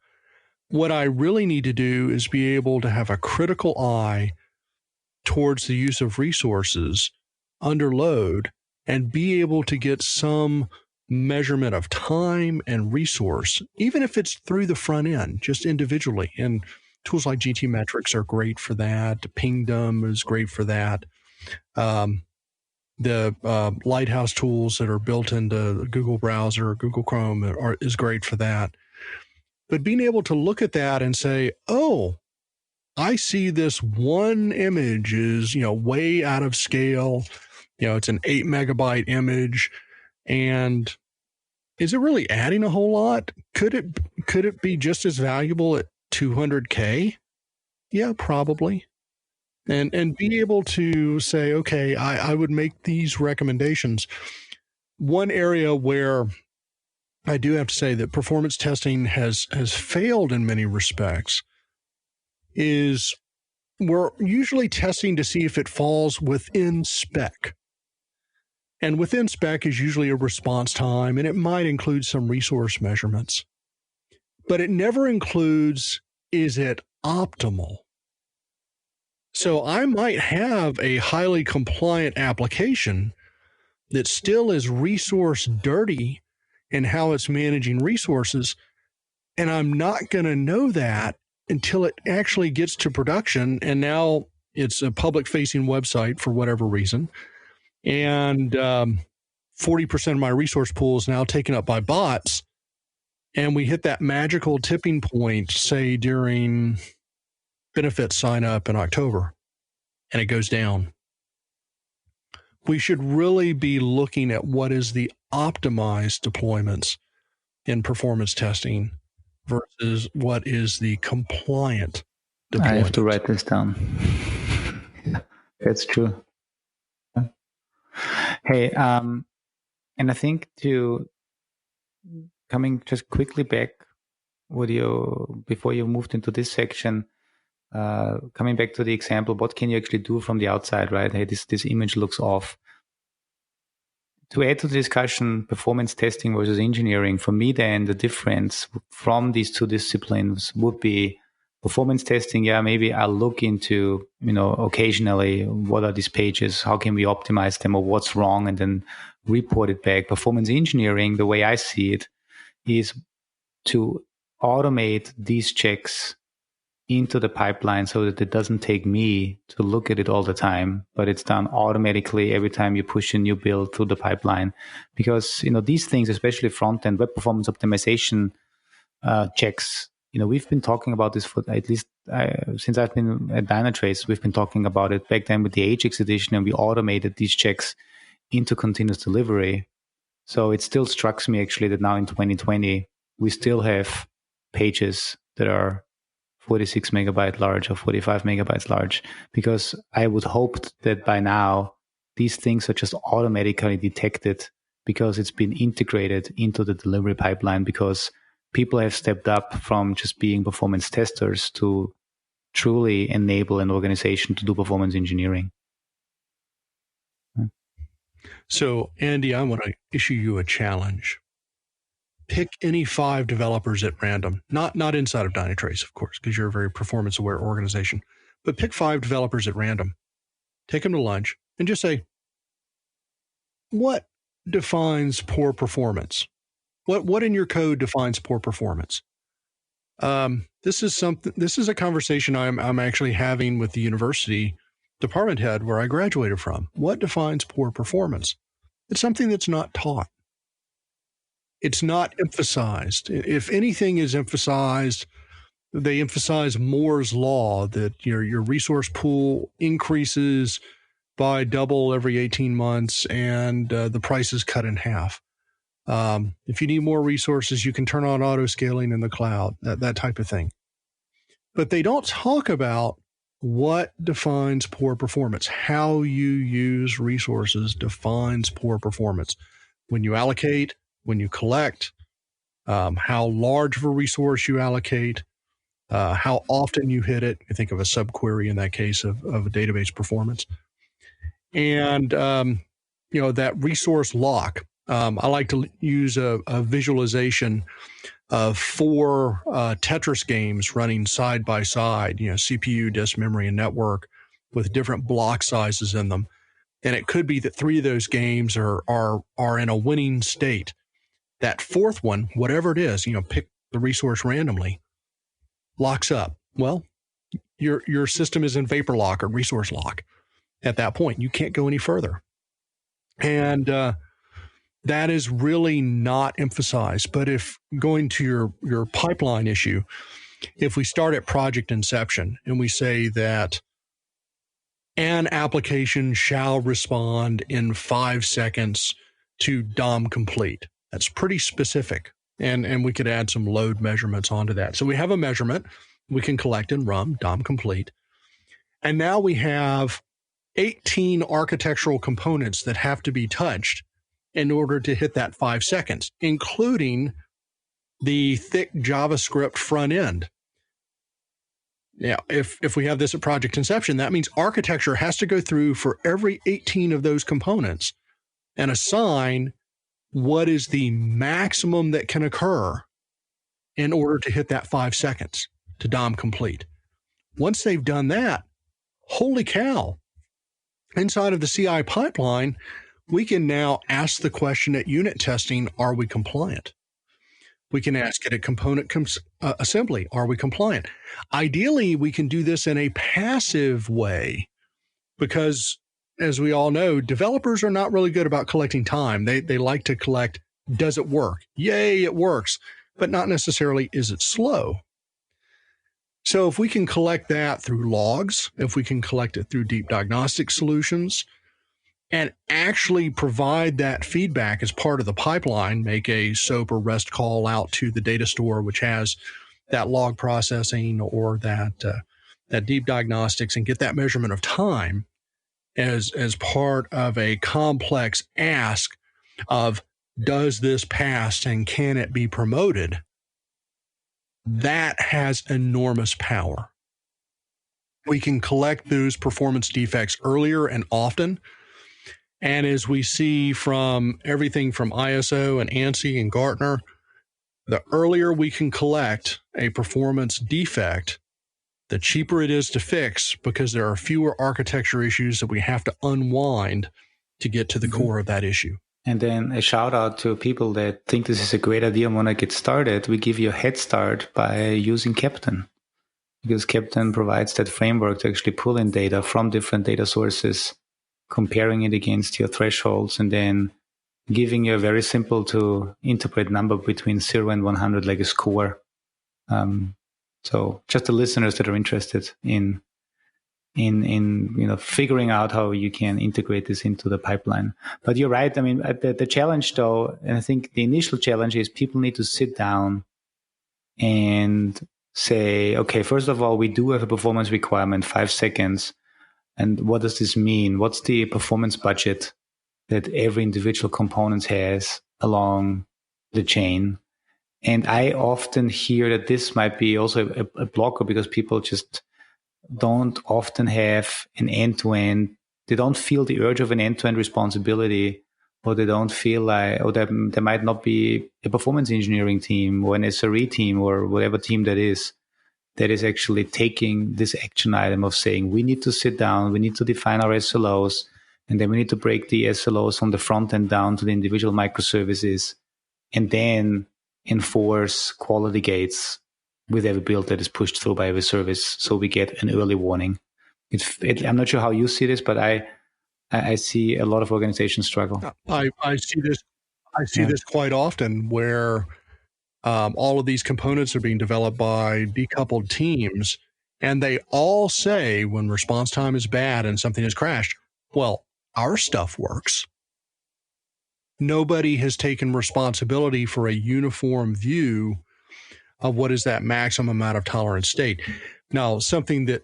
What I really need to do is be able to have a critical eye towards the use of resources under load and be able to get some measurement of time and resource, even if it's through the front end, just individually. And tools like GTmetrix are great for that. Pingdom is great for that. The Lighthouse tools that are built into Google Browser or Google Chrome is great for that. But being able to look at that and say, oh, I see this one image is, way out of scale. It's an 8 megabyte image. And is it really adding a whole lot? Could it be just as valuable at 200K? Yeah, probably. And be able to say, okay, I would make these recommendations. One area where I do have to say that performance testing has failed in many respects is we're usually testing to see if it falls within spec. And within spec is usually a response time, and it might include some resource measurements. But it never includes, is it optimal? So I might have a highly compliant application that still is resource dirty in how it's managing resources, and I'm not going to know that until it actually gets to production, and now it's a public-facing website for whatever reason, and 40% of my resource pool is now taken up by bots, and we hit that magical tipping point, say, during benefit sign up in October, and it goes down. We should really be looking at what is the optimized deployments in performance testing versus what is the compliant deployment. I have to write this down. That's true. Hey, and I think coming just quickly back with you before you moved into this section, coming back to the example, what can you actually do from the outside, right? Hey, this image looks off. To add to the discussion, performance testing versus engineering, for me then the difference from these two disciplines would be performance testing. Yeah, maybe I'll look into, occasionally, what are these pages? How can we optimize them, or what's wrong, and then report it back. Performance engineering, the way I see it, is to automate these checks into the pipeline so that it doesn't take me to look at it all the time, but it's done automatically every time you push a new build through the pipeline. Because, these things, especially front-end web performance optimization checks, we've been talking about this for at least since I've been at Dynatrace. We've been talking about it back then with the Ajax edition, and we automated these checks into continuous delivery. So it still strikes me actually that now in 2020, we still have pages that are 46 megabyte large or 45 megabytes large, because I would hope that by now these things are just automatically detected because it's been integrated into the delivery pipeline, because people have stepped up from just being performance testers to truly enable an organization to do performance engineering. So, Andy, I want to issue you a challenge. Pick any 5 developers at random, not inside of Dynatrace, of course, because you're a very performance-aware organization, but pick 5 developers at random, take them to lunch, and just say, what defines poor performance? What in your code defines poor performance? This is a conversation I'm actually having with the university department head where I graduated from. What defines poor performance? It's something that's not taught. It's not emphasized. If anything is emphasized, they emphasize Moore's law, that your resource pool increases by double every 18 months and the price is cut in half. If you need more resources, you can turn on auto scaling in the cloud, that type of thing. But they don't talk about what defines poor performance. How you use resources defines poor performance. When you allocate, when you collect, how large of a resource you allocate, how often you hit it. I think of a subquery in that case of a database performance. And, that resource lock. I like to use a visualization of 4 Tetris games running side by side, CPU, disk memory, and network with different block sizes in them. And it could be that 3 of those games are in a winning state. That 4th one, whatever it is, pick the resource randomly, locks up. Well, your system is in vapor lock or resource lock at that point. You can't go any further. And that is really not emphasized. But if going to your pipeline issue, if we start at project inception and we say that an application shall respond in 5 seconds to DOM complete, that's pretty specific. And we could add some load measurements onto that. So we have a measurement we can collect and run, DOM complete. And now we have 18 architectural components that have to be touched in order to hit that 5 seconds, including the thick JavaScript front end. Yeah, if we have this at project inception, that means architecture has to go through for every 18 of those components and assign what is the maximum that can occur in order to hit that 5 seconds to DOM complete. Once they've done that, holy cow, inside of the CI pipeline, we can now ask the question at unit testing, are we compliant? We can ask it at component assembly, are we compliant? Ideally, we can do this in a passive way because, as we all know, developers are not really good about collecting time. They like to collect, does it work? Yay, it works, but not necessarily is it slow. So if we can collect that through logs, if we can collect it through deep diagnostic solutions, and actually provide that feedback as part of the pipeline, make a SOAP or REST call out to the data store, which has that log processing or that deep diagnostics, and get that measurement of time as part of a complex ask of, does this pass and can it be promoted? That has enormous power. We can collect those performance defects earlier and often. And as we see from everything from ISO and ANSI and Gartner, the earlier we can collect a performance defect, the cheaper it is to fix because there are fewer architecture issues that we have to unwind to get to the core of that issue. And then a shout out to people that think this is a great idea and want to get started. We give you a head start by using Captain, because Captain provides that framework to actually pull in data from different data sources, comparing it against your thresholds, and then giving you a very simple to interpret number between 0 and 100, like a score. So just the listeners that are interested in figuring out how you can integrate this into the pipeline. But you're right. I mean, the challenge though, and I think the initial challenge is people need to sit down and say, okay, first of all, we do have a performance requirement, 5 seconds. And what does this mean? What's the performance budget that every individual component has along the chain? And I often hear that this might be also a blocker because people just don't often have an end-to-end. They don't feel the urge of an end-to-end responsibility, or they don't feel like, or there might not be a performance engineering team or an SRE team or whatever team that is actually taking this action item of saying, we need to sit down, we need to define our SLOs, and then we need to break the SLOs from the front end down to the individual microservices, and then enforce quality gates with every build that is pushed through by every service, so we get an early warning. I'm not sure how you see this, but I see a lot of organizations struggle. I see this. I see this quite often, where all of these components are being developed by decoupled teams, and they all say when response time is bad and something has crashed, well, our stuff works. Nobody has taken responsibility for a uniform view of what is that maximum amount of tolerance state. Now, something that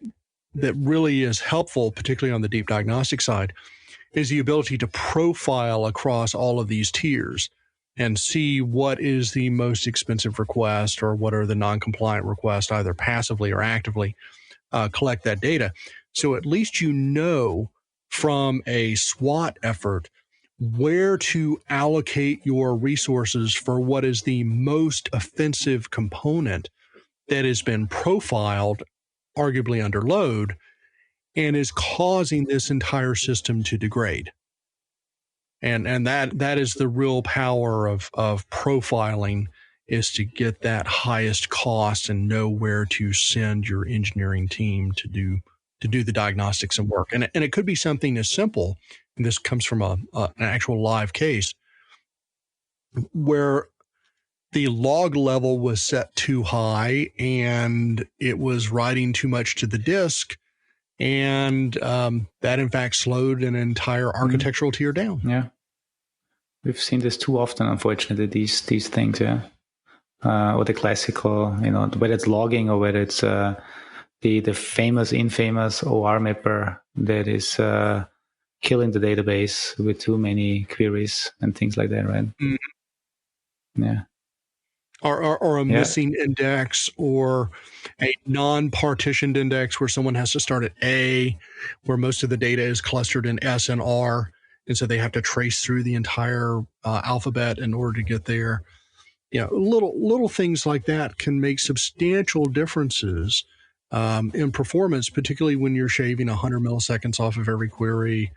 really is helpful, particularly on the deep diagnostic side, is the ability to profile across all of these tiers and see what is the most expensive request or what are the non-compliant requests, either passively or actively, collect that data. So at least you know from a SWOT effort where to allocate your resources for what is the most offensive component that has been profiled, arguably under load, and is causing this entire system to degrade. And that is the real power of profiling, is to get that highest cost and know where to send your engineering team to do the diagnostics and work. And it could be something as simple, and this comes from an actual live case, where the log level was set too high and it was writing too much to the disk, and that in fact slowed an entire architectural tier down. Yeah, we've seen this too often, unfortunately. These things, or the classical, whether it's logging or whether it's the famous, infamous OR mapper that is killing the database with too many queries and things like that, right? Mm-hmm. Yeah. Or a missing index, or a non-partitioned index where someone has to start at A, where most of the data is clustered in S and R, and so they have to trace through the entire alphabet in order to get there. Little things like that can make substantial differences in performance, particularly when you're shaving 100 milliseconds off of every query,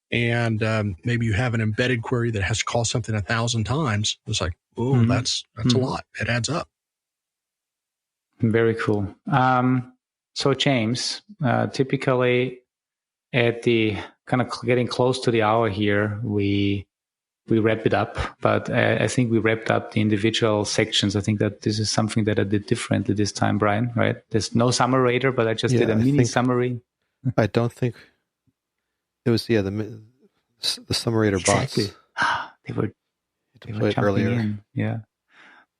and maybe you have an embedded query that has to call something 1,000 times. It's like, that's a lot. It adds up. Very cool. So James, typically at the kind of getting close to the hour here, we wrap it up, but I think we wrapped up the individual sections. I think that this is something that I did differently this time, Brian, right? There's no summary, but I just did a mini summary. I don't think it was, the summarator exactly. bots. They were jumping earlier. in. Yeah.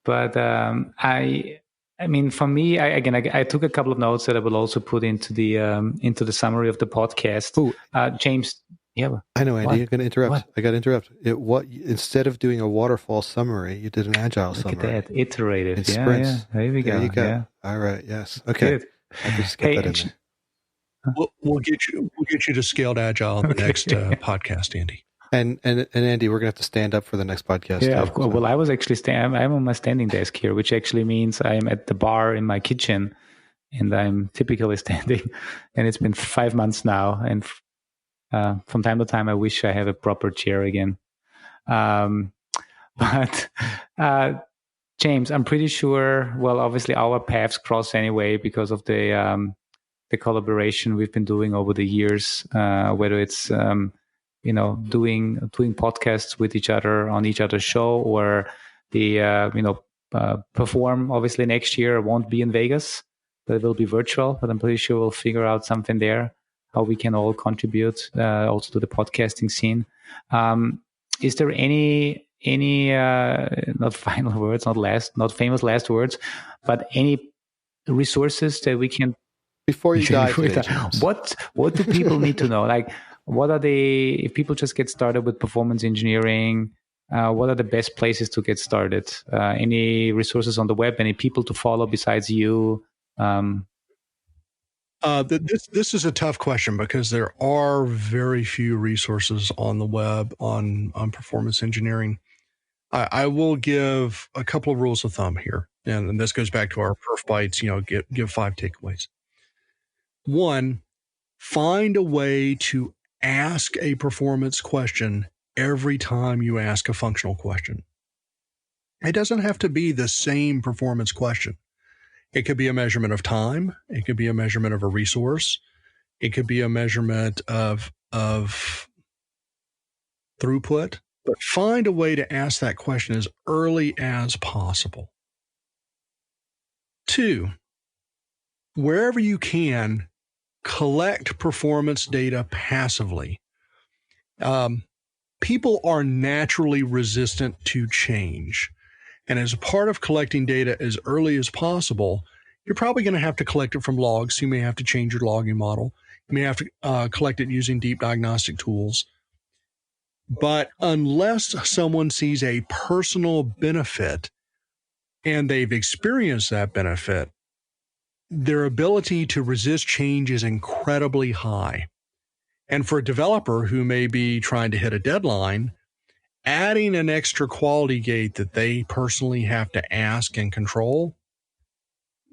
But I mean, for me, I took a couple of notes that I will also put into the summary of the podcast. James, yeah. I know, Andy. You're going to interrupt. What? I got to interrupt. Instead of doing a waterfall summary, you did an agile summary. Look at that, iterative. In sprints. Yeah. There we go. There you go. Yeah. All right. Yes. Okay. Good. I can just get that in there. We'll get you to scaled agile in the next podcast, Andy. And Andy, we're gonna have to stand up for the next podcast. Yeah, of course. Well, I was actually I'm on my standing desk here, which actually means I'm at the bar in my kitchen, and I'm typically standing. And it's been 5 months now, and from time to time, I wish I have a proper chair again. But James, I'm pretty sure. Well, obviously, our paths cross anyway because of the collaboration we've been doing over the years, whether it's doing podcasts with each other on each other's show, or the Perform. Obviously, next year won't be in Vegas, but it will be virtual. But I'm pretty sure we'll figure out something there, how we can all contribute also to the podcasting scene. Is there any not final words, not famous last words, but any resources that we can Before you die today, James. What do people need to know? Like, what are if people just get started with performance engineering, what are the best places to get started? Any resources on the web? Any people to follow besides you? This is a tough question because there are very few resources on the web on performance engineering. I will give a couple of rules of thumb here, and this goes back to our PerfBytes. Give 5 takeaways. 1, find a way to ask a performance question every time you ask a functional question. It doesn't have to be the same performance question. It could be a measurement of time. It could be a measurement of a resource. It could be a measurement of throughput. But find a way to ask that question as early as possible. 2, wherever you can, collect performance data passively. People are naturally resistant to change. And as a part of collecting data as early as possible, you're probably going to have to collect it from logs. You may have to change your logging model. You may have to collect it using deep diagnostic tools. But unless someone sees a personal benefit and they've experienced that benefit, their ability to resist change is incredibly high. And for a developer who may be trying to hit a deadline, adding an extra quality gate that they personally have to ask and control,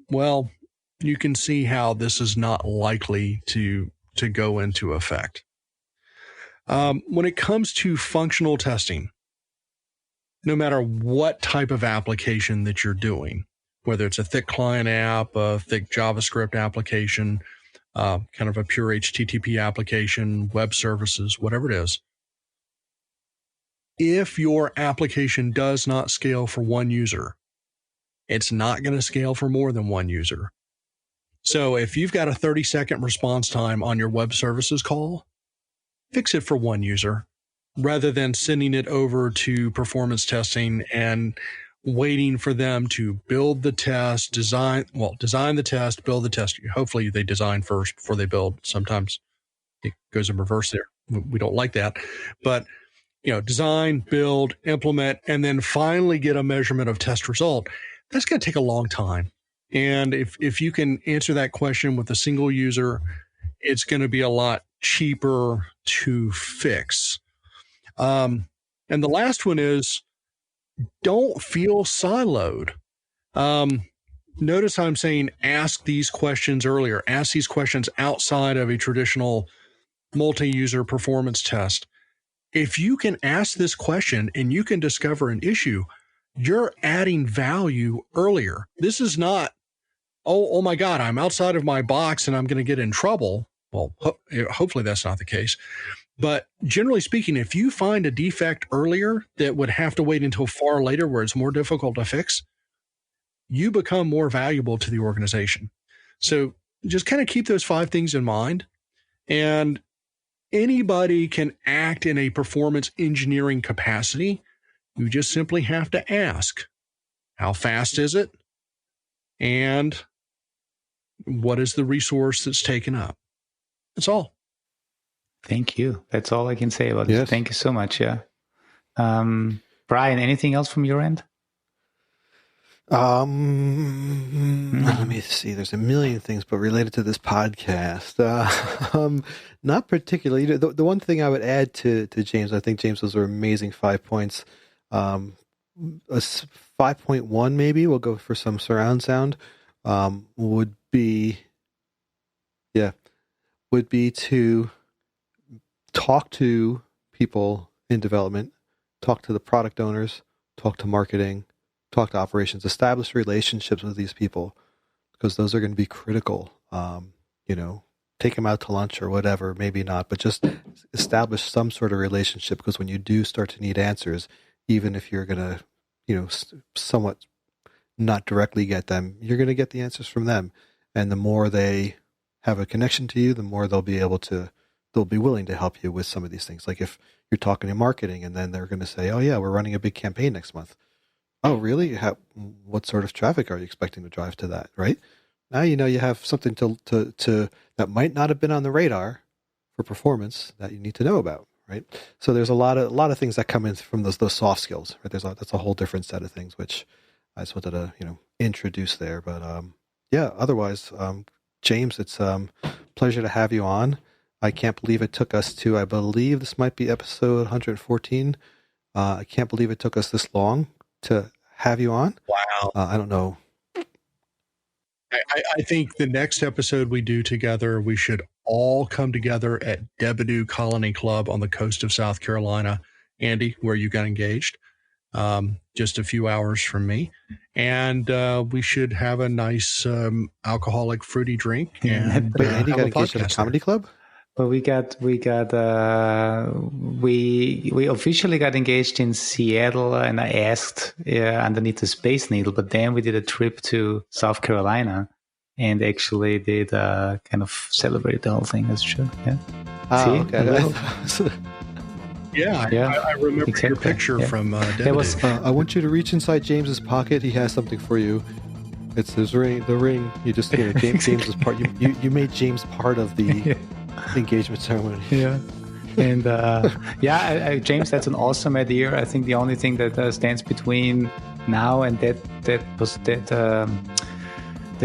well, you can see how this is not likely to go into effect. When it comes to functional testing, no matter what type of application that you're doing, whether it's a thick client app, a thick JavaScript application, kind of a pure HTTP application, web services, whatever it is, if your application does not scale for one user, it's not going to scale for more than one user. So if you've got a 30-second response time on your web services call, fix it for one user rather than sending it over to performance testing and waiting for them to build the test, design the test, build the test. Hopefully they design first before they build. Sometimes it goes in reverse there. We don't like that. But design, build, implement, and then finally get a measurement of test result. That's going to take a long time. And if you can answer that question with a single user, it's going to be a lot cheaper to fix. And the last one is, don't feel siloed. Notice I'm saying ask these questions earlier. Ask these questions outside of a traditional multi-user performance test. If you can ask this question and you can discover an issue, you're adding value earlier. This is not, oh my God, I'm outside of my box and I'm going to get in trouble. Well, hopefully that's not the case. But generally speaking, if you find a defect earlier that would have to wait until far later where it's more difficult to fix, you become more valuable to the organization. So just kind of keep those 5 things in mind. And anybody can act in a performance engineering capacity. You just simply have to ask, how fast is it? And what is the resource that's taken up? That's all. Thank you. That's all I can say about Yes. it. Thank you so much. Yeah. Brian, anything else from your end? Let me see. There's a million things, but related to this podcast, not particularly. The one thing I would add to James, I think James, those are amazing 5 points. A 5.1 maybe. We'll go for some surround sound. Would be to talk to people in development, talk to the product owners, talk to marketing, talk to operations, establish relationships with these people, because those are going to be critical. Take them out to lunch or whatever, maybe not, but just establish some sort of relationship, because when you do start to need answers, even if you're going to, somewhat not directly get them, you're going to get the answers from them. And the more they have a connection to you, the more they'll be willing to help you with some of these things. Like if you're talking to marketing and then they're going to say, oh yeah, we're running a big campaign next month. Oh, really? What sort of traffic are you expecting to drive to that? Right. Now you know you have something to that might not have been on the radar for performance that you need to know about, right? So there's a lot of things that come in from those soft skills, right? That's a whole different set of things, which I just wanted to introduce there. But otherwise, James, it's pleasure to have you on. I can't believe it took us to, I believe this might be episode 114. I can't believe it took us this long to have you on. Wow. I don't know. I think the next episode we do together, we should all come together at Debadoo Colony Club on the coast of South Carolina, Andy, where you got engaged, just a few hours from me. And we should have a nice alcoholic fruity drink. And Wait, Andy got engaged at a comedy club? Well, we officially got engaged in Seattle, and I asked underneath the Space Needle, but then we did a trip to South Carolina and actually did kind of celebrate the whole thing. That's true. Yeah. Okay. I remember your picture from Debadoo. I want you to reach inside James's pocket. He has something for you. It's his ring. The ring. You just James's part. You made James part of the engagement ceremony. Yeah. And James, that's an awesome idea. I think the only thing that stands between now and that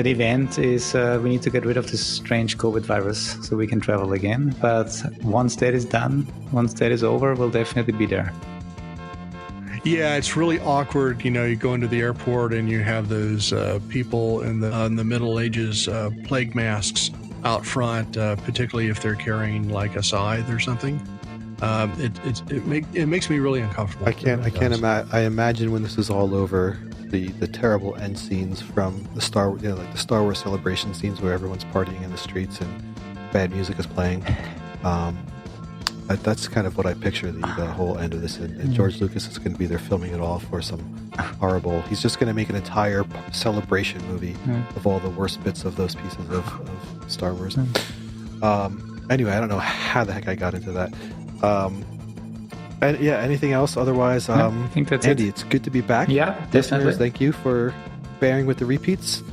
event is we need to get rid of this strange COVID virus so we can travel again. But once that is done, once that is over, we'll definitely be there. Yeah, it's really awkward. You go into the airport and you have those people in the Middle Ages plague masks out front, particularly if they're carrying like a scythe or something. It makes me really uncomfortable. I imagine when this is all over, the terrible end scenes from the Star Wars celebration scenes where everyone's partying in the streets and bad music is playing. That's kind of what I picture the whole end of this. And George Lucas is going to be there filming it all for some horrible. He's just going to make an entire celebration movie of all the worst bits of those pieces of Star Wars. Anyway, I don't know how the heck I got into that. Anything else? Otherwise, I think that's Andy, it's good to be back. Yeah, definitely. Listeners, thank you for bearing with the repeats.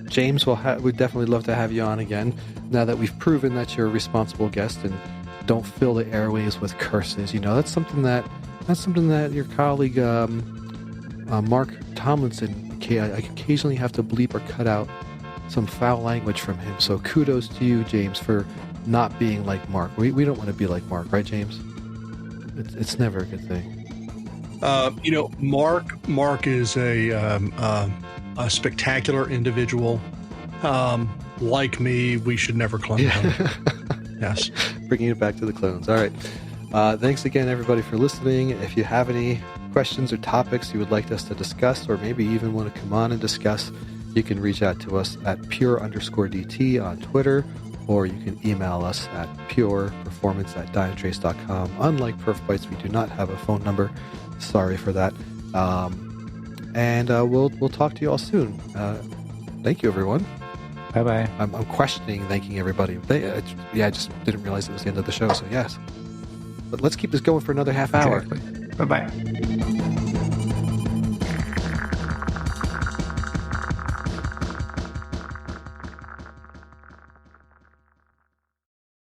James, we'd definitely love to have you on again. Now that we've proven that you're a responsible guest and don't fill the airwaves with curses, that's something that your colleague Mark Tomlinson, I occasionally have to bleep or cut out some foul language from him. So kudos to you, James, for not being like Mark. We don't want to be like Mark, right, James? It's never a good thing. Mark is a spectacular individual. Like me, we should never clone him. Yes. Bringing it back to the clones. All right. Thanks again, everybody, for listening. If you have any questions or topics you would like us to discuss, or maybe even want to come on and discuss, you can reach out to us at pure_DT on Twitter, or you can email us at pureperformance@dynatrace.com. Unlike PerfBytes, we do not have a phone number. Sorry for that. And we'll talk to you all soon. Thank you, everyone. Bye-bye. I'm questioning thanking everybody. I just didn't realize it was the end of the show, so yes. But let's keep this going for another half hour. Exactly. Bye-bye.